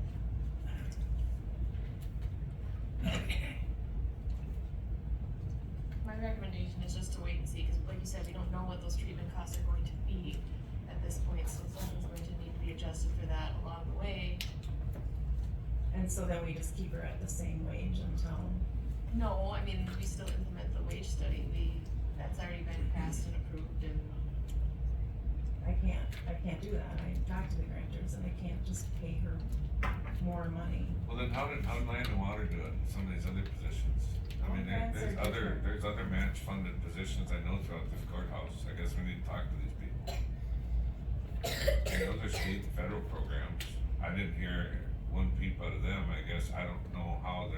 My recommendation is just to wait and see, cause like you said, we don't know what those treatment costs are going to be at this point, so something's going to need to be adjusted for that along the way. And so then we just keep her at the same wage until, No, I mean, we still implement the wage study, that's already been passed and approved and. I can't do that. I talked to the grantors and I can't just pay her more money. Well, then how did land and water do it, in some of these other positions? I mean, All grants are different. there's other match funded positions I know throughout this courthouse, I guess we need to talk to these people. I know there's state and federal programs, I didn't hear one peep out of them, I guess, I don't know how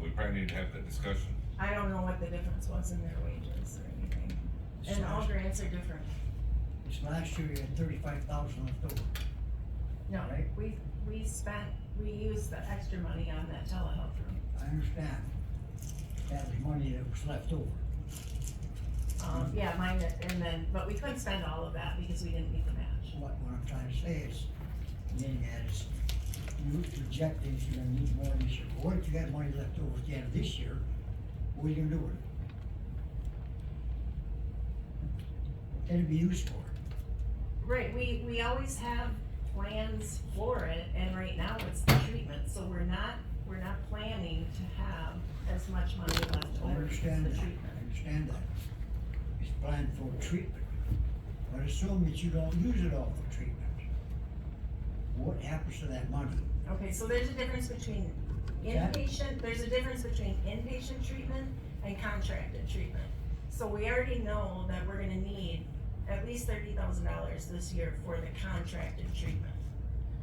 we probably need to have that discussion. I don't know what the difference was in their wages or anything. And all grants are different. This last year you had 35,000 left over. No, Right. we used the extra money on that telehealth room. I understand. That was money that was left over. Yeah, mine, and then, but we couldn't spend all of that because we didn't meet the match. What I'm trying to say is, getting at is, you projecting you're gonna need more this year. What if you got money left over at the end of this year? What are you gonna do with it? What can it be used for? Right, we always have plans for it, and right now it's the treatment, so we're not planning to have as much money left I over because of understand the that, treatment. I understand that. It's planned for treatment, but assume that you don't use it all for treatment. What happens to that money? Okay, so there's a difference between inpatient, there's a difference between inpatient treatment and contracted treatment. So we already know that we're gonna need at least $30,000 this year for the contracted treatment,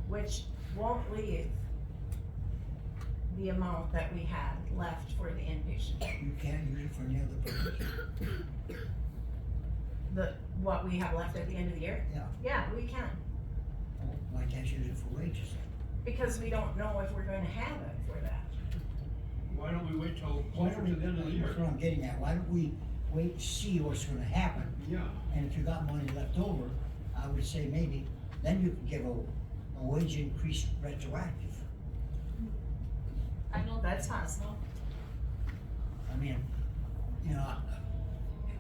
which won't leave the amount that we had left for the inpatient. You can't use it for any other purpose. What we have left at the end of the year? Yeah. Yeah, we can, Well, why can't you use it for wages then? because we don't know if we're gonna have it for that. Why don't we wait till Why closer don't to we, the end of the year? that's what I'm getting at, why don't we wait and see what's gonna happen? Yeah, And if you got money left over, I would say maybe, then you can give a wage increase retroactive. I don't. That's possible. I mean, you know,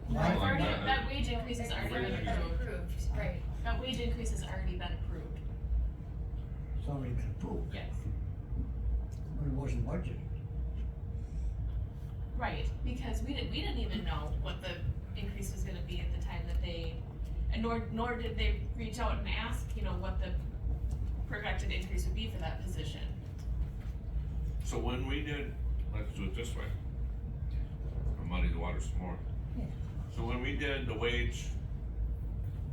No, why- it's already, Right. that wage increase has already been approved, right, that wage increase has already been approved, it's already been approved, yes. but it wasn't budgeted. Right, because we didn't even know what the increase was gonna be at the time that and nor did they reach out and ask, what the projected increase would be for that position. So when we did, let's do it this way, or muddy the water some more. Yeah. So when we did the wage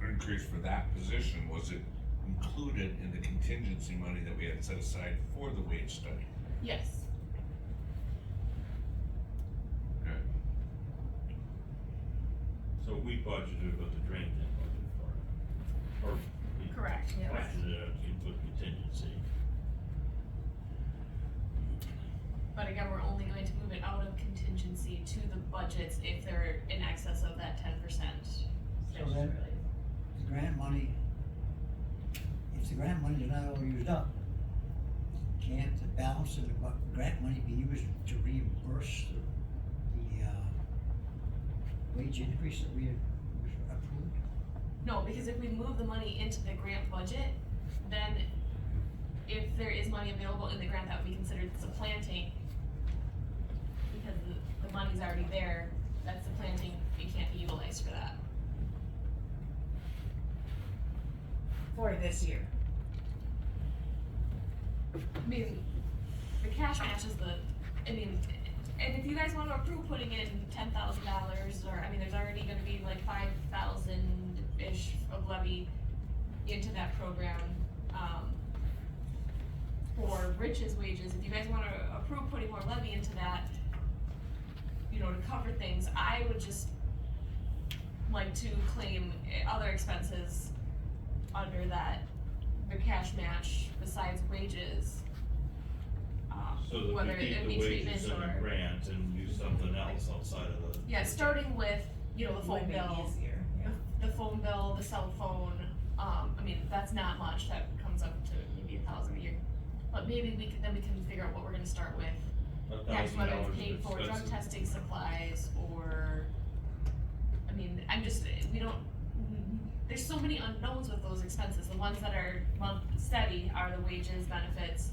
increase for that position, was it included in the contingency money that we had set aside for the wage study. Yes, Okay. So we budgeted, but the drain didn't budget for it. Or we correct, Yeah. correct. budgeted it with contingency. But again, we're only going to move it out of contingency to the budgets if they're in excess of that 10%. So then, the grant money, if the grant money is not all used up, can't the balance of the grant money be used to reimburse the wage increase that we had approved? No, because if we move the money into the grant budget, then if there is money available in the grant that would be considered supplanting, because the money's already there, that's supplanting, it can't be utilized for that. For this year. I mean, the cash match is and if you guys wanna approve putting in $10,000, or, I mean, there's already gonna be like 5,000-ish of levy into that program, for Rich's wages, if you guys wanna approve putting more levy into that, you know, to cover things, I would just like to claim other expenses under that, the cash match besides wages. So that Whether we it keep be the wages treatment in the or, grant and do something else outside of the. yeah, starting with, you know, the phone Would be bill, easier, yeah. the phone bill, the cell phone, I mean, that's not much, that comes up to maybe 1,000 a year. But maybe we can figure out what we're gonna start with. Next, whether $1,000 it's paid for drug expensive. testing supplies, or, I mean, there's so many unknowns with those expenses, the ones that are steady are the wages, benefits,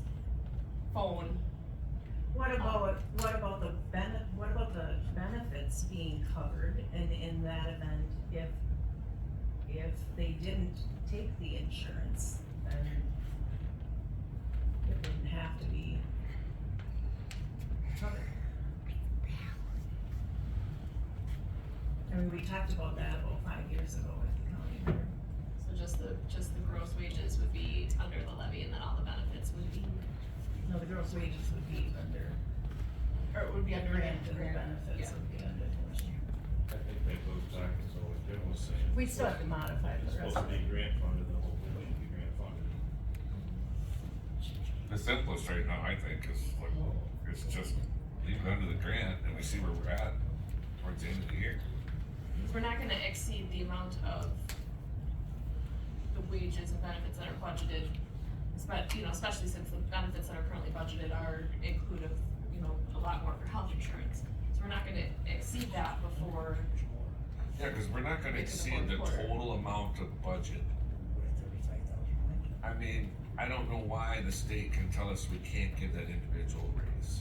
phone. What about the benefits being covered, and in that event, if they didn't take the insurance, then it wouldn't have to be covered. I mean, we talked about that about 5 years ago with the county board. So just the gross wages would be under the levy, and then all the benefits would be, No, the gross wages would be under, or it would be the under grant, and the grant, benefits yeah. would be under tuition. I think that goes back to what Jim was saying. We still have to modify It's the rest supposed of to it. be grant funded, the whole thing should be grant funded. The simplest right now, I think, is like, it's just leave it under the grant and we see where we're at towards the end of the year. We're not gonna exceed the amount of the wages and benefits that are budgeted, especially since the benefits that are currently budgeted are include of, a lot more for health insurance. So we're not gonna exceed that before, Yeah, cause we're not gonna Into the exceed the fourth quarter. total amount of budget. I mean, I don't know why the state can tell us we can't give that individual a raise.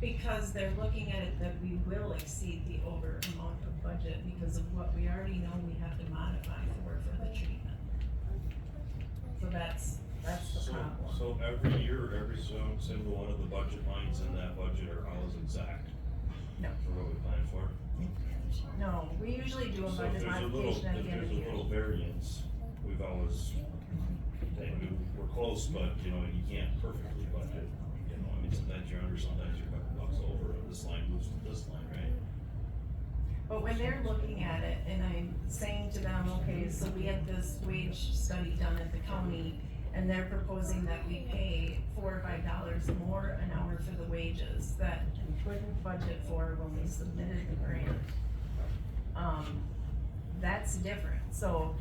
Because they're looking at it that we will exceed the over amount of budget because of what we already know we have to modify for the treatment. So that's the problem. So every year, every single one of the budget lines in that budget are always exact. No. For what we plan for. No, we usually do a So if budget there's a little, modification at if the end of there's the a year. little variance, we've always, we're close, but you can't perfectly budget. I mean, sometimes you're under, sometimes you're a couple bucks over, and this line moves to this line, right? But when they're looking at it, and I'm saying to them, okay, so we had this wage study done at the county, and they're proposing that we pay $4 or $5 more an hour for the wages that we couldn't budget for when we submitted the grant. That's different, so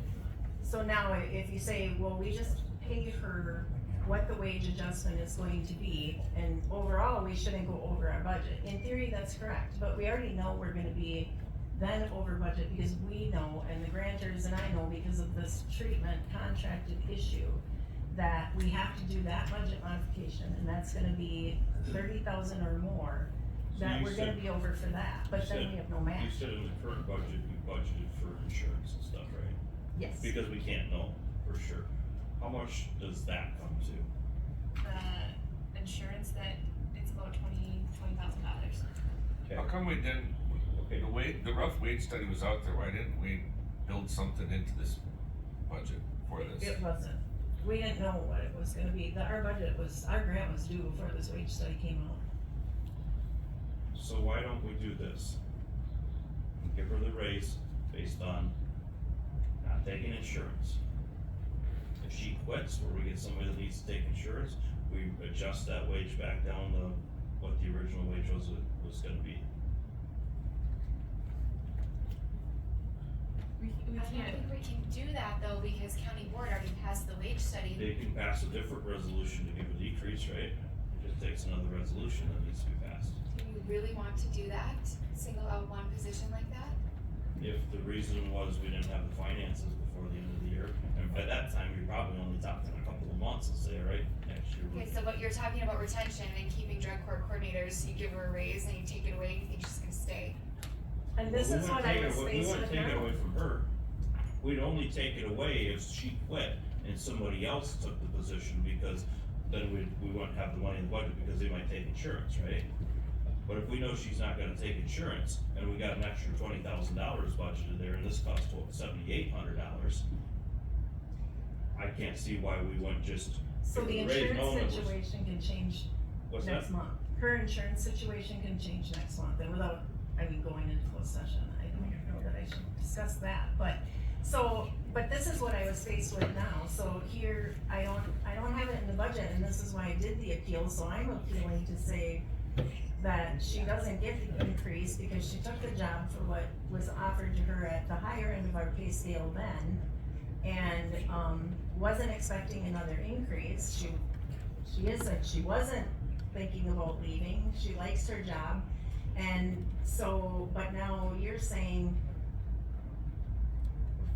now if you say, well, we just pay her what the wage adjustment is going to be, and overall, we shouldn't go over our budget. In theory, that's correct, but we already know we're gonna be then over budget because we know, and the grantors and I know because of this treatment contracted issue, that we have to do that budget modification, and that's gonna be 30,000 or more, So that you we're gonna said- be over for that, but then we have no You match. said in the current budget, you budgeted for insurance and stuff, right? Yes. Because we can't know for sure. How much does that come to? the insurance that it's about $20,000. How come we didn't, Okay. the rough wage study was out there, why didn't we build something into this budget for this? It wasn't, we didn't know what it was gonna be, our grant was due before this wage study came out. So why don't we do this? Give her the raise based on not taking insurance. If she quits, or we get somebody that needs to take insurance, we adjust that wage back down to what the original wage was gonna be. We I don't can't, think we can do that though, because county board already passed the wage study. They can pass a different resolution to give a decrease, right? It just takes another resolution that needs to be passed. Do you really want to do that? Single out one position like that? If the reason was we didn't have the finances before the end of the year, and by that time, you're probably only talking a couple of months, let's say, right? Next year. Okay, so what you're talking about retention and keeping drug court coordinators, you give her a raise and you take it away, you think she's gonna stay? And this We is wouldn't what I take it was away- faced We wouldn't with take it now. away from her. We'd only take it away if she quit and somebody else took the position, because then we wouldn't have the money in the budget because they might take insurance, right? But if we know she's not gonna take insurance, and we got an extra $20,000 budgeted there, and this costs $7,800, I can't see why we wouldn't just. So give the her a raise, knowing it insurance was- situation can change What's next that? month. Her insurance situation can change next month, and without, going into closed session, I don't know that I should discuss that, but, but this is what I was faced with now, so here, I don't have it in the budget, and this is why I did the appeal, so I'm appealing to say that she doesn't get the increase because she took the job for what was offered to her at the higher end of our pay scale then, and, wasn't expecting another increase. She wasn't thinking about leaving, she likes her job, and so, but now you're saying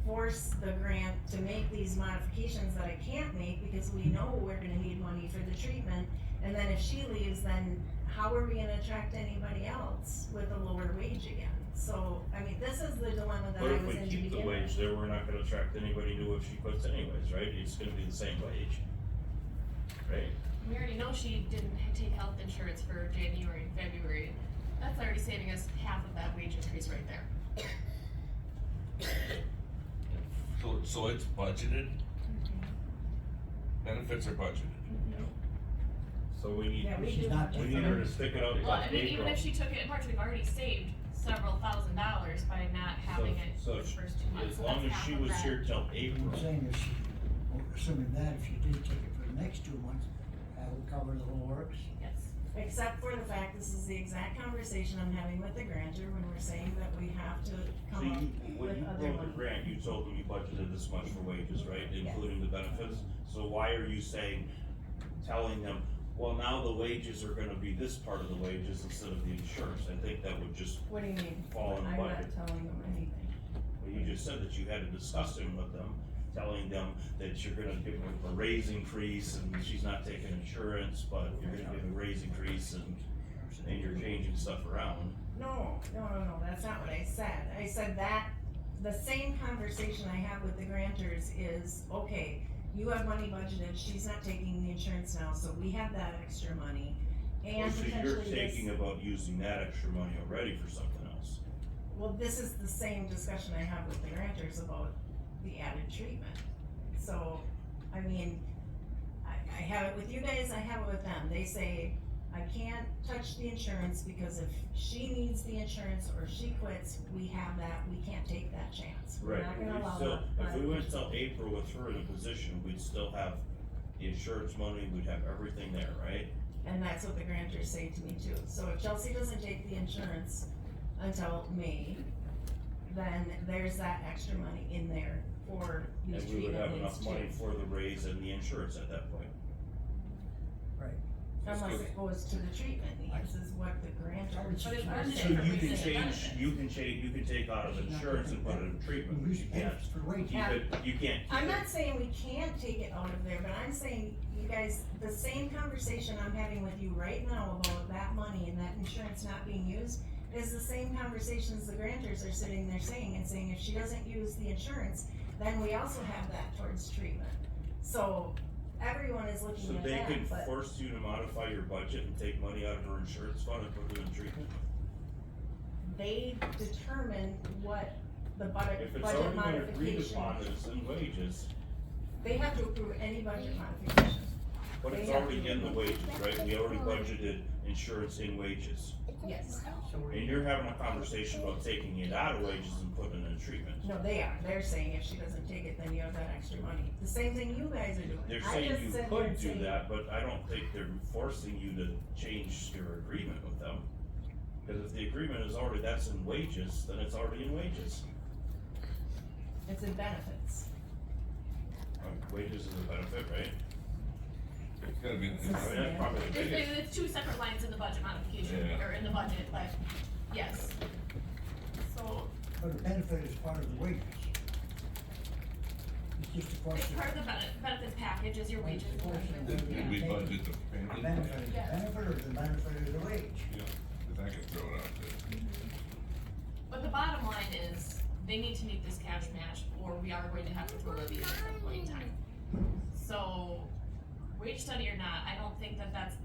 force the grant to make these modifications that I can't make because we know we're gonna need money for the treatment, and then if she leaves, then how are we gonna attract anybody else with a lower wage again? So, I mean, this is the dilemma that But I if was we in to keep the begin with. wage there, we're not gonna attract anybody new if she quits anyways, right? It's gonna be the same wage. Right? we already know she didn't take health insurance for January and February. That's already saving us half of that wage increase right there. So it's budgeted? Benefits are budgeted. So we need, Yeah, we She's do. not we taking need her to stick it out Well, till I mean, even April. if she took it in March, we've already saved several $1,000s by not having it So for the first 2 months. as So long that's as half she of was that. here till April, I'm saying if she, assuming that if she did take it for the next 2 months, that would cover the whole works. Yes. Except for the fact, this is the exact conversation I'm having with the grantor when we're saying that we have to so come up when with you other wrote the money. grant, you told them you budgeted this much for wages, right, including the benefits? So why are you telling them, well, now the wages are gonna be this part of the wages instead of the insurance? I think that would just, What do you mean? Fall in the I'm not bucket. telling them anything. well, you just said that you had a discussion with them, telling them that you're gonna give her a raise increase and she's not taking insurance, but you're gonna give a raise increase and you're changing stuff around. No, that's not what I said. I said that, the same conversation I have with the grantors is, okay, you have money budgeted, she's not taking the insurance now, so we have that extra money. And So you're potentially this, taking about using that extra money already for something else. well, this is the same discussion I have with the grantors about the added treatment. So, I mean, I have it with you guys, I have it with them. They say, I can't touch the insurance because if she needs the insurance or she quits, we have that, we can't take that chance. We're Right, not but gonna we allow still, that. if we went till April with her in a position, we'd still have the insurance money, we'd have everything there, right? And that's what the grantors say to me too. So if Chelsea doesn't take the insurance until May, then there's that extra money in there for these And we would have treatment needs enough too. money for the raise and the insurance at that point. Unless it goes to the treatment needs is what the grantors. But it's are budgeted So saying. for you can raising change, benefits. you can take out of insurance and put it in treatment, but Use you can't benefits for wages. keep it, you can't keep I'm it. not saying we can't take it out of there, but I'm saying, you guys, the same conversation I'm having with you right now about that money and that insurance not being used is the same conversations the grantors are sitting there saying and saying if she doesn't use the insurance, then we also have that towards treatment. So everyone is So looking at they that, could but force you to modify your budget and take money out of her insurance fund and put it in treatment? they determine what the budget If it's already been agreed modification. upon that it's in wages, They have to approve any budget modification. But it's already in the wages, right? We already budgeted insurance in wages. Yes. So we're. And you're having a conversation about taking it out of wages and putting it in treatment. No, they are. They're saying if she doesn't take it, then you have that extra money. The same thing you guys are doing. They're I saying just you said could you'd do say- that, but I don't think they're forcing you to change your agreement with them. Cause if the agreement is already, that's in wages, then it's already in wages. It's in benefits. Wages is a benefit, right? It's gotta be, It's I mean, that's probably the biggest. It's two separate lines in the budget modification, Yeah. or in the budget, but, yes. So, But the benefit is part of the wages. It's just a it's question. part of the benefits package is your wages. It's a question of whether did you we take budget the the payment? benefit is the Yeah. benefit or the benefit is the wage. Yeah, cause I could throw it out there. But the bottom line is, they need to meet this cash match, or we are going to have to throw levy in at some point in time. So, wage study or not, I don't think that that's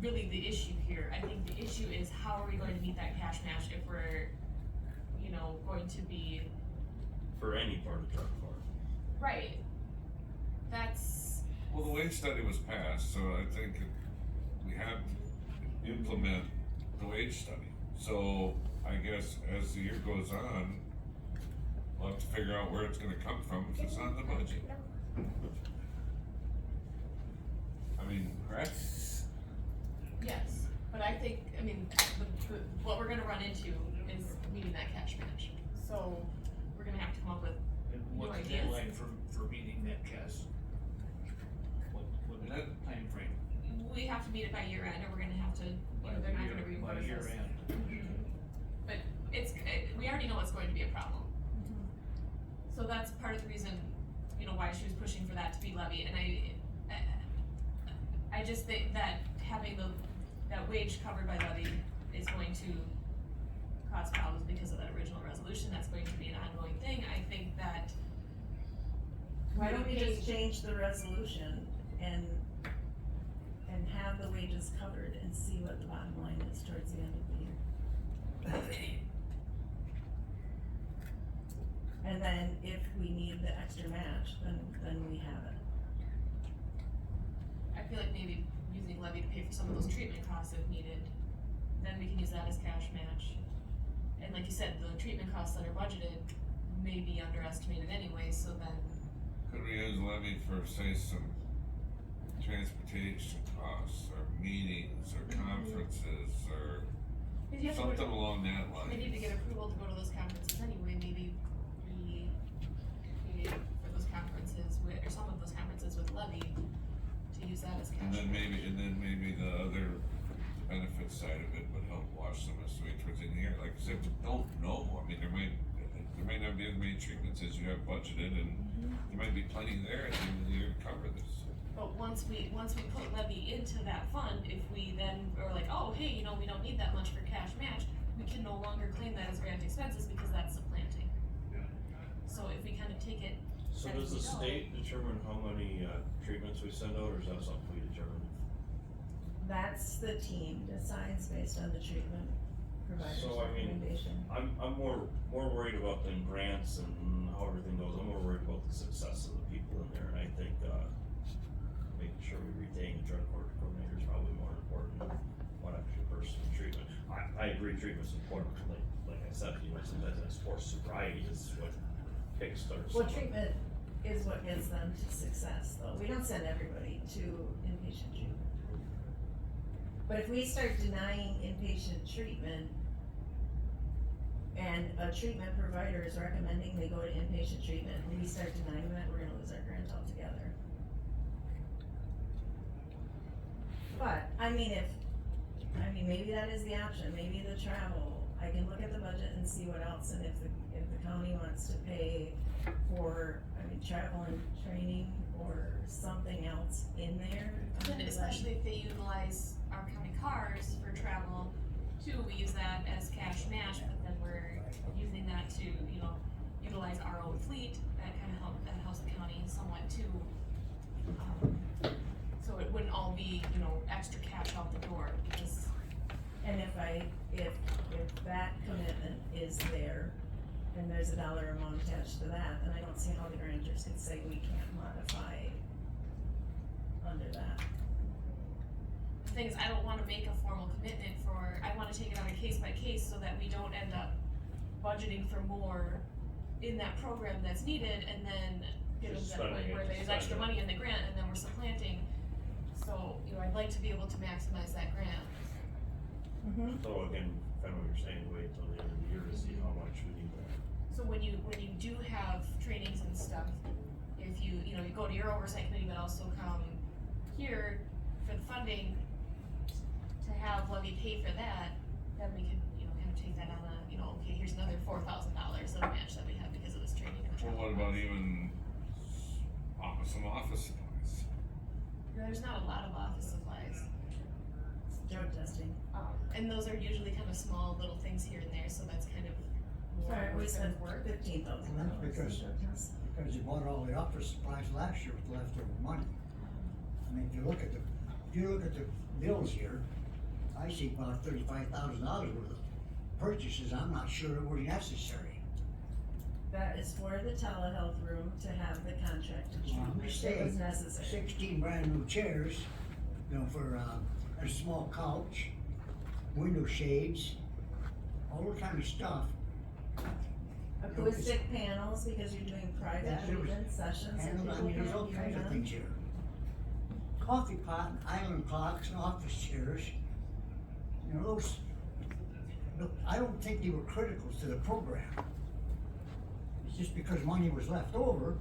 really the issue here. I think the issue is how are we going to meet that cash match if we're, you know, going to be, For any part of drug court. right. That's, Well, the wage study was passed, so I think we have to implement the wage study. So I guess as the year goes on, we'll have to figure out where it's gonna come from if it's not in the budget. I mean, correct? yes, but I think, I mean, what we're gonna run into is meeting that cash match. So, we're gonna have to come up with, And what's the ideas? deadline for meeting that CAS? What is that timeframe? we have to meet it by year end, or we're gonna have to, you know, they're not gonna reimburse us. By year end. But we already know it's going to be a problem. So that's part of the reason, you know, why she was pushing for that to be levied, and I just think that having that wage covered by levy is going to cause problems because of that original resolution, that's going to be an ongoing thing, I think that. Why don't we just change the resolution and have the wages covered and see what the bottom line is towards the end of the year? And then if we need the extra match, then we have it. I feel like maybe using levy to pay for some of those treatment costs if needed, then we can use that as cash match. And like you said, the treatment costs that are budgeted may be underestimated anyway, so then, Could we use levy for, say, some transportation costs, or meetings, or conferences, or 'cause you have to, something along that line? we need to get approval to go to those conferences anyway, maybe for those conferences with, or some of those conferences with levy, to use that as cash. And then maybe the other benefit side of it would help wash some of this weight towards the end of the year, like I said, we don't know, I mean, there might not be as many treatments as you have budgeted, and there might be plenty there at the end of the year to cover this. But once we put levy into that fund, if we then are like, oh, hey, you know, we don't need that much for cash match, we can no longer claim that as grant expenses because that's supplanting. So if we kind of take it. So as does the we go- state determine how many, treatments we send out, or is that something we determine? That's the team decides based on the treatment provider's So, I mean, recommendation. I'm more worried about than grants and how everything goes, I'm more worried about the success of the people in there, and I think, making sure we retain the drug court coordinator is probably more important than what actually person treatment. I agree treatment's important, like I said, you know, sometimes that's forced sobriety is what kickstarts. Well, someone. treatment is what gets them to success, though. We don't send everybody to inpatient treatment. But if we start denying inpatient treatment, and a treatment provider is recommending they go to inpatient treatment, and we start denying that, we're gonna lose our grant altogether. But, maybe that is the option, maybe the travel, I can look at the budget and see what else, and if the county wants to pay for, travel and training or something else in there. And especially if they utilize our county cars for travel too, we use that as cash match, but then we're using that to, you know, utilize our own fleet, that helps the county somewhat too. So it wouldn't all be, you know, extra cash out the door, because, And if that commitment is there, and there's a dollar amount attached to that, then I don't see how the grantors could say we can't modify under that. The thing is, I don't wanna make a formal commitment for, I wanna take it on a case by case so that we don't end up budgeting for more in that program that's needed and then get Just to that point spending it, where just there's extra spending money in the grant and then we're supplanting. So, I'd like to be able to maximize that grant. Mm-hmm. So again, kind of what you're saying, wait till the end of the year to see how much we need to. So when you do have trainings and stuff, if you go to your oversight committee, but also come here for the funding to have levy pay for that, then we could, kind of take that on a, okay, here's another $4,000 of match that we have because of this training. Well, what about even some office supplies? There's not a lot of office supplies. Drug testing. And those are usually kind of small little things here and there, so that's kind of more Sorry, we work said than work. $15,000. That's because you bought all the office supplies last year with leftover money. I mean, if you look at the bills here, I see about $35,000 worth of purchases I'm not sure were necessary. That is for the telehealth room to have the contracted Well, I'm treatment, just it was saying, necessary. 16 brand new chairs, for, a small couch, window shades, all that kind of stuff. Acoustic panels, because you're doing private Yeah, there was treatment sessions and And I people mean, there's all can't hear kinds of them. things here. Coffee pot, and island clocks, and office chairs. Those, look, I don't think they were critical to the program. It's just because money was left over,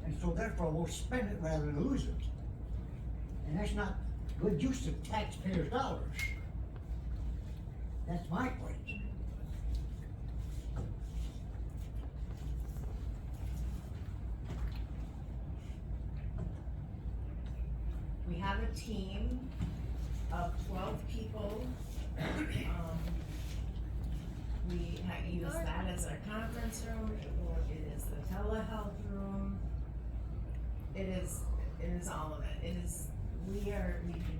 and so therefore we'll spend it rather than lose it. And that's not good use of taxpayers' dollars. That's my point. We have a team of 12 people. We use that as our conference room, it is the telehealth room. It is all of it. We do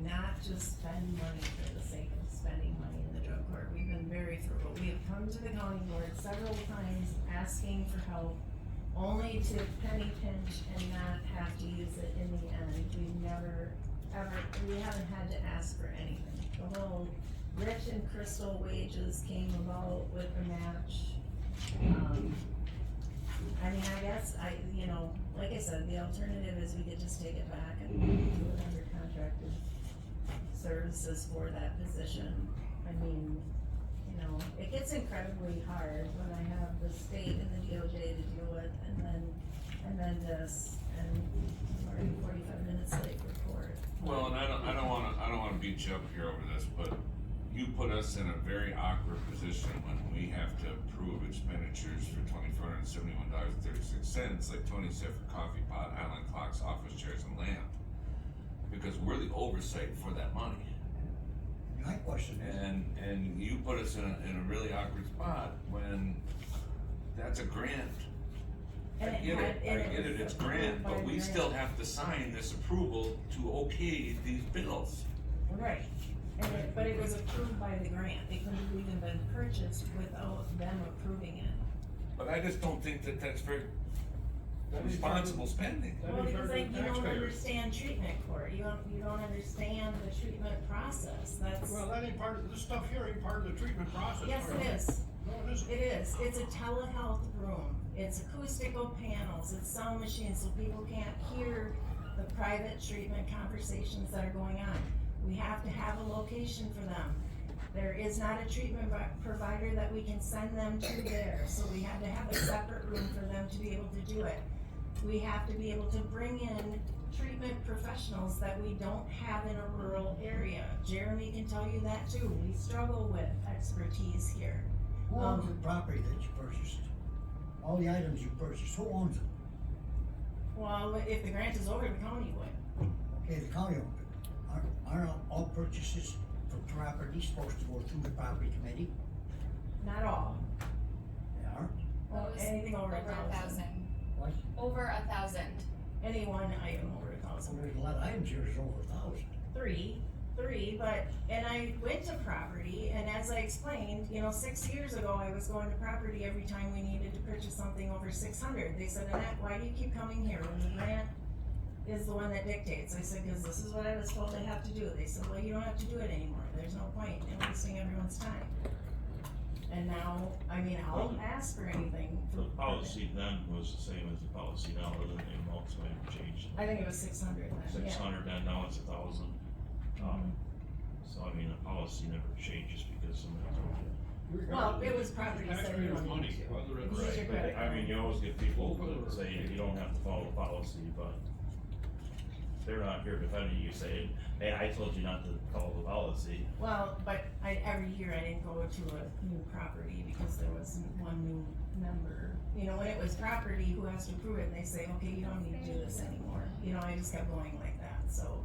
not just spend money for the sake of spending money in the drug court. We've been very frugal. We have come to the county board several times asking for help, only to penny pinch and not have to use it in the end. We haven't had to ask for anything. The whole Rich and Crystal wages came about with the match. I guess like I said, the alternative is we could just take it back and do it under contracted services for that position. It gets incredibly hard when I have the state and the DOJ to deal with, and then this, and we're already 45 minutes late for court. Well, and I don't wanna beat you up here over this, but you put us in a very awkward position when we have to approve expenditures for $2,471.36, like Tony said, for coffee pot, island clocks, office chairs, and lamp. Because we're the oversight for that money. My question is, And you put us in a really awkward spot when that's a grant. I get it, it's grant, but we still have to sign this approval to okay these bills. Right, but it was approved by the grant, it couldn't have even been purchased without them approving it. But I just don't think that that's very responsible spending. That Well, is because our you don't taxpayers. understand treatment court, you don't understand the treatment process, that's. Well, that ain't part of, this stuff here ain't part of the treatment process. Yes, Marty. it is. No, it isn't. It is, it's a telehealth room, it's acoustical panels, it's sound machines, so people can't hear the private treatment conversations that are going on. We have to have a location for them. There is not a treatment provider that we can send them to there, so we have to have a separate room for them to be able to do it. We have to be able to bring in treatment professionals that we don't have in a rural area. Jeremy can tell you that too, we struggle with expertise here. who owns the property that you purchased? All the items you purchased, who owns them? Well, if the grant is over, the county would. Okay, the county owns it. Aren't all purchases for property supposed to go through the property committee? Not all. They are? Well, anything over 1,000. What? Over 1,000. Any one item over So 1,000. there's a lot of items here that's over 1,000. 3. 3, and I went to property, and as I explained, 6 years ago, I was going to property every time we needed to purchase something over 600. They said, Annette, why do you keep coming here when the grant is the one that dictates? I said, cause this is what I was told I have to do. They said, well, you don't have to do it anymore, there's no point in wasting everyone's time. And now, I'll ask for anything. The policy then was the same as the policy now, other than the amounts might have changed. I think it was 600 then, yeah. 600, and now it's 1,000. So the policy never changes because somebody told you. Well, it was property, so you Taxpayers' don't money, need to. whether It's it's. just your credit card. You always get people that say you don't have to follow the policy, but they're not here defending you saying, hey, I told you not to follow the policy. Well, but every year I didn't go to a new property because there wasn't one new member. When it was property, who has to approve it, and they say, okay, you don't need to do this anymore. I just kept going like that, so.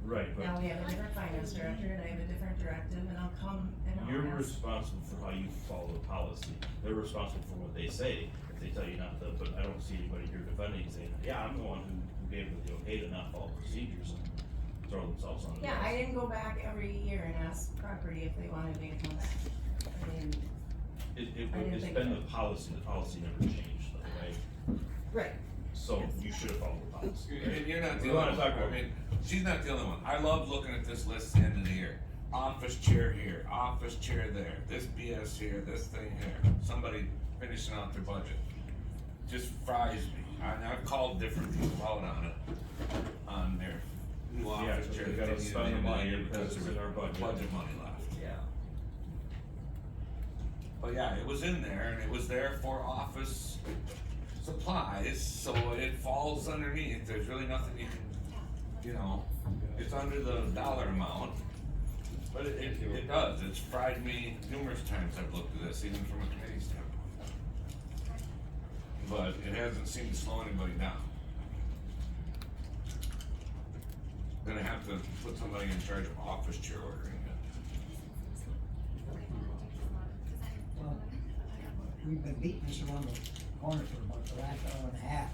Right, Now we have a different finance director, and I have a different directive, and I'll come and You're I'll ask. responsible for how you follow the policy. They're responsible for what they say, if they tell you not to, but I don't see anybody here defending saying, yeah, I'm the one who gave it the okay to not follow procedures and throw themselves on the. Yeah, bus. I didn't go back every year and ask property if they wanted me to come back. I mean, I didn't It's think been so. the policy never changed, though, right? right, So you should have followed the policy. And you're not We the wanna only talk one, about- she's not the only one. I love looking at this list at the end of the year. Office chair here, office chair there, this BS here, this thing here, somebody finishing out their budget. Just fries me. I've called different people out on their new Yeah, office but chair. we that gotta they need spend the in money there because it's there in our was budget. Budget money left. Yeah. But yeah, it was in there and it was there for office supplies, so it falls underneath. There's really nothing you can, it's under the dollar amount. But it does, it's fried me numerous times I've looked at this, even from a committee standpoint. But it hasn't seemed to slow anybody down. Gonna have to put somebody in charge of office chair ordering Well, we've been beating this around the corner for about the last hour and a half.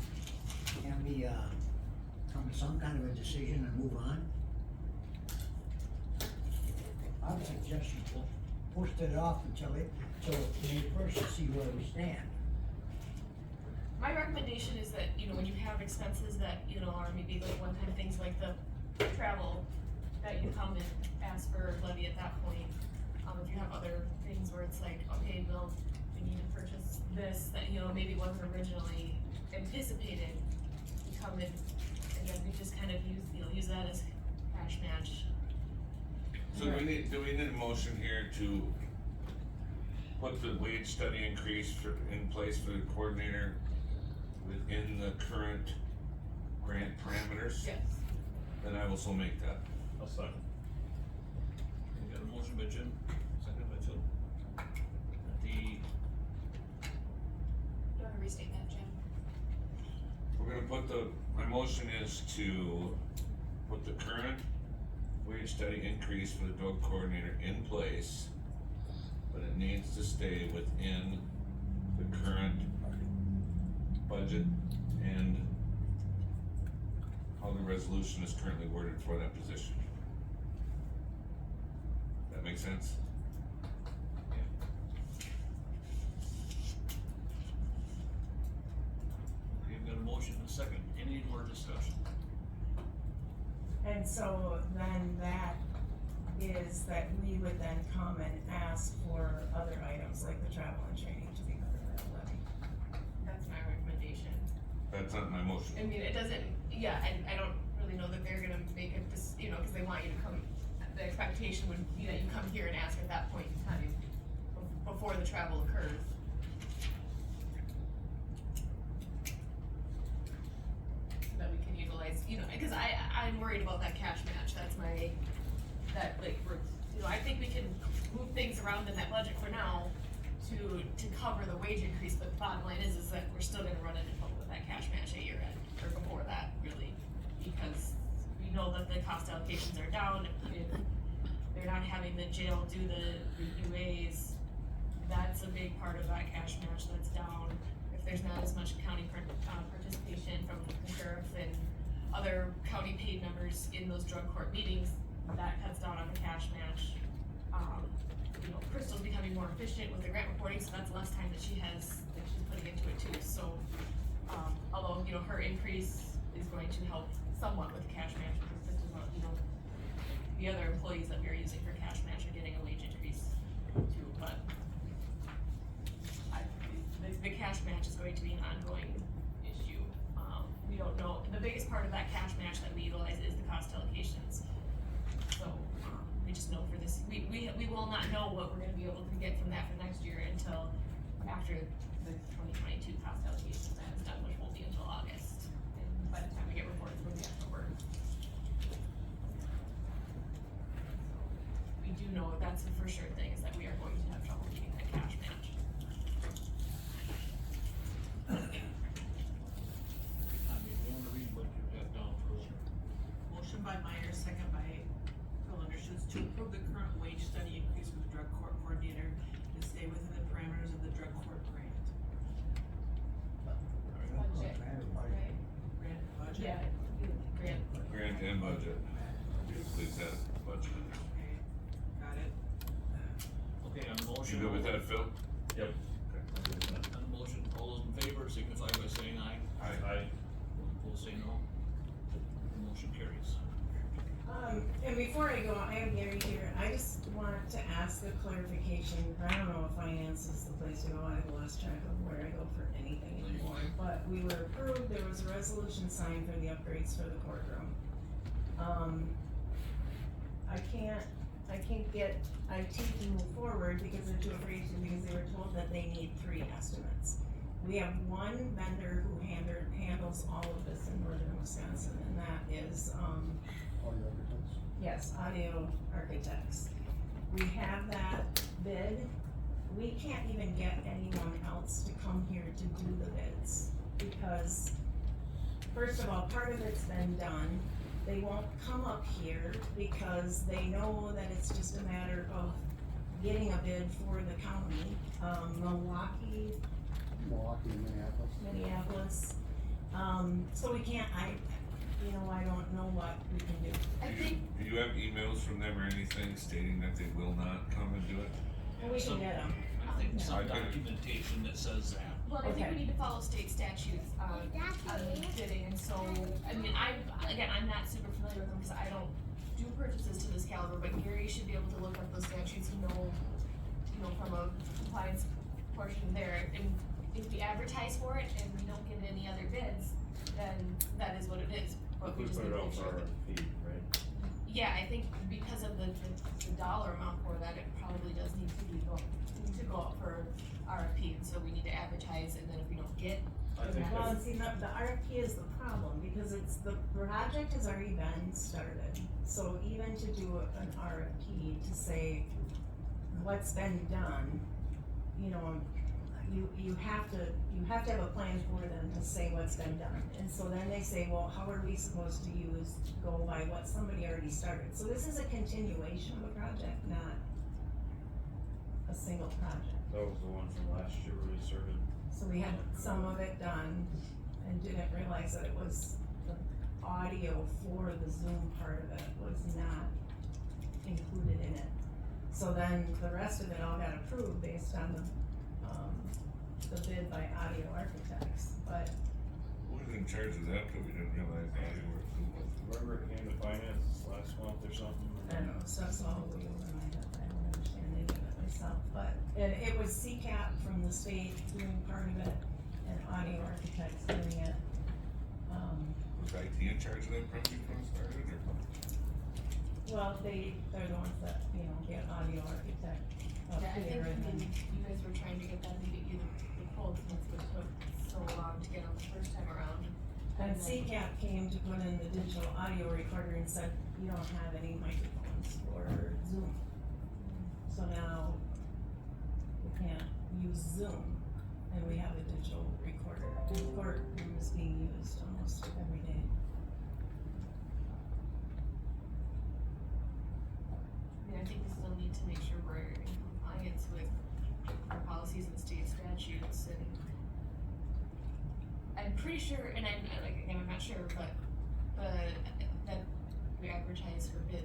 Can we, come to some kind of a decision and move on? I would suggest you push it off until May 1st to see where we stand. My recommendation is that, when you have expenses that, are maybe like one-time things like the travel, that you come and ask for levy at that point. If you have other things where it's like, okay, Bill, we need to purchase this, that, maybe wasn't originally anticipated, you come in, and then we just kind of use that as cash match. So do we need a motion here to put the wage study increase in place for the coordinator within the current grant parameters? Yes. Then I will so make that. I'll second. We got a motion by Jim, second by Phil. The, Do you wanna restate that, Jim? We're gonna put my motion is to put the current wage study increase for the dog coordinator in place, but it needs to stay within the current budget and how the resolution is currently worded for that position. That make sense? okay, we've got a motion and a second, any more discussion? and so then that is that we would then come and ask for other items like the travel and training to be covered by the levy. That's my recommendation. That's not my motion. I mean, it doesn't, yeah, I don't really know that they're gonna make it this, cause they want you to come, the expectation would be that you come here and ask at that point in time, before the travel occurs. So that we can utilize, cause I'm worried about that cash match, that's my, I think we can move things around in that budget for now to cover the wage increase, but the bottom line is that we're still gonna run into trouble with that cash match at year end, or before that, really. Because we know that the cost allocations are down, if they're not having the jail do the UAs, that's a big part of that cash match that's down. If there's not as much county participation from the sheriff and other county paid members in those drug court meetings, that cuts down on the cash match. You know, Crystal's becoming more efficient with the grant reporting, so that's less time that she's putting into it too, so, although, you know, her increase is going to help somewhat with the cash match, because this is not, you know, the other employees that we are using for cash match are getting a wage increase too, but the cash match is going to be an ongoing issue. We don't know, the biggest part of that cash match that we utilize is the cost allocations. So, we just know for this, we will not know what we're gonna be able to get from that for next year until after the 2022 cost allocation plan is done, which won't be until August. And by the time we get reports, we'll be October. We do know that's a for sure thing, is that we are going to have trouble getting that cash match. I mean, we wanna read what you have down for us. Motion by Myers, second by Phil Undershoots to approve the current wage study increase for the drug court coordinator and stay within the parameters of the drug court grant. Budget, right? Grant budget? Yeah, grant. Grant and budget. Please have budget. Okay, got it. Okay, on the You motion. good with that, Phil? Yep. On the motion, all those in favor signify by saying aye. Aye. Those opposed say no. The motion carries. And before I go, I have Gary here, I just want to ask a clarification, I don't know if finance is the place to go, I've lost track of where I go for anything anymore. But we were approved, there was a resolution signed for the upgrades for the courtroom. I can't get IT to move forward because they're too afraid to, because they were told that they need 3 estimates. We have one vendor who handles all of this in northern Wisconsin, and that is, yes, Audio Architects. We have that bid. We can't even get anyone else to come here to do the bids, because, first of all, part of it's been done. They won't come up here because they know that it's just a matter of getting a bid for the county. Milwaukee, Minneapolis. So we can't, I don't know what we can do. I think, Do you have emails from them or anything stating that they will not come and do it? And we can get them. I think some Okay. documentation that says that. well, I think Okay. we need to follow state statutes on bidding, and so, I mean, I'm not super familiar with them, because I don't do purchases to this caliber, but Gary should be able to look up those statutes and know, from a compliance portion there, and if we advertise for it and we don't get any other bids, then that is what it is. But If we we just put need it to out make for sure that- RFP, right? Yeah, I think because of the dollar amount for that, it probably does need to go out for RFP, and so we need to advertise, and then if we don't get, I think Well, that's, and see, the RFP is the problem, because the project has already been started. So even to do an RFP to say what's been done, you have to have a plan for them to say what's been done. And so then they say, well, how are we supposed to go by what somebody already started? So this is a continuation of a project, not a single project. that was the one from last year where we started. So we had some of it done and didn't realize that it was, the audio for the Zoom part of it was not included in it. So then the rest of it all got approved based on the bid by Audio Architects, but Who was in charge of that, but we didn't realize that they were approved? Remember it came to finance last month or something? I don't know, stuff's all way over my head, I don't understand any of it myself, but, and it was CCAP from the state doing part of it, and Audio Architects doing it. Was IT in charge of that project when it started, or? Well, they're the ones that, get Audio Architect up yeah, I think, here and then. you guys were trying to get them to get you the quotes, and that's what took so long to get them the first time around. And CCAP came to put in the digital audio recorder and said, you don't have any microphones for Zoom. So now we can't use Zoom, and we have a digital recorder. And the courtroom is being used almost every day. I mean, I think we still need to make sure we're in compliance with our policies and state statutes, and I'm pretty sure, and I'm not sure, but that we advertise for bids